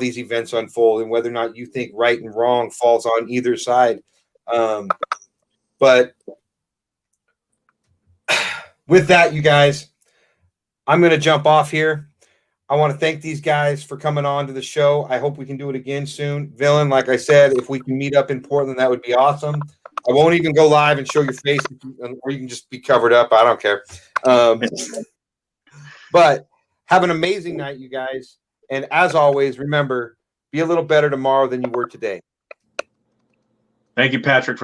A: these events unfold and whether or not you think right and wrong falls on either side. But with that, you guys, I'm going to jump off here. I want to thank these guys for coming on to the show. I hope we can do it again soon. Villain, like I said, if we can meet up in Portland, that would be awesome. I won't even go live and show your face, or you can just be covered up. I don't care. But have an amazing night, you guys. And as always, remember, be a little better tomorrow than you were today.
B: Thank you, Patrick, for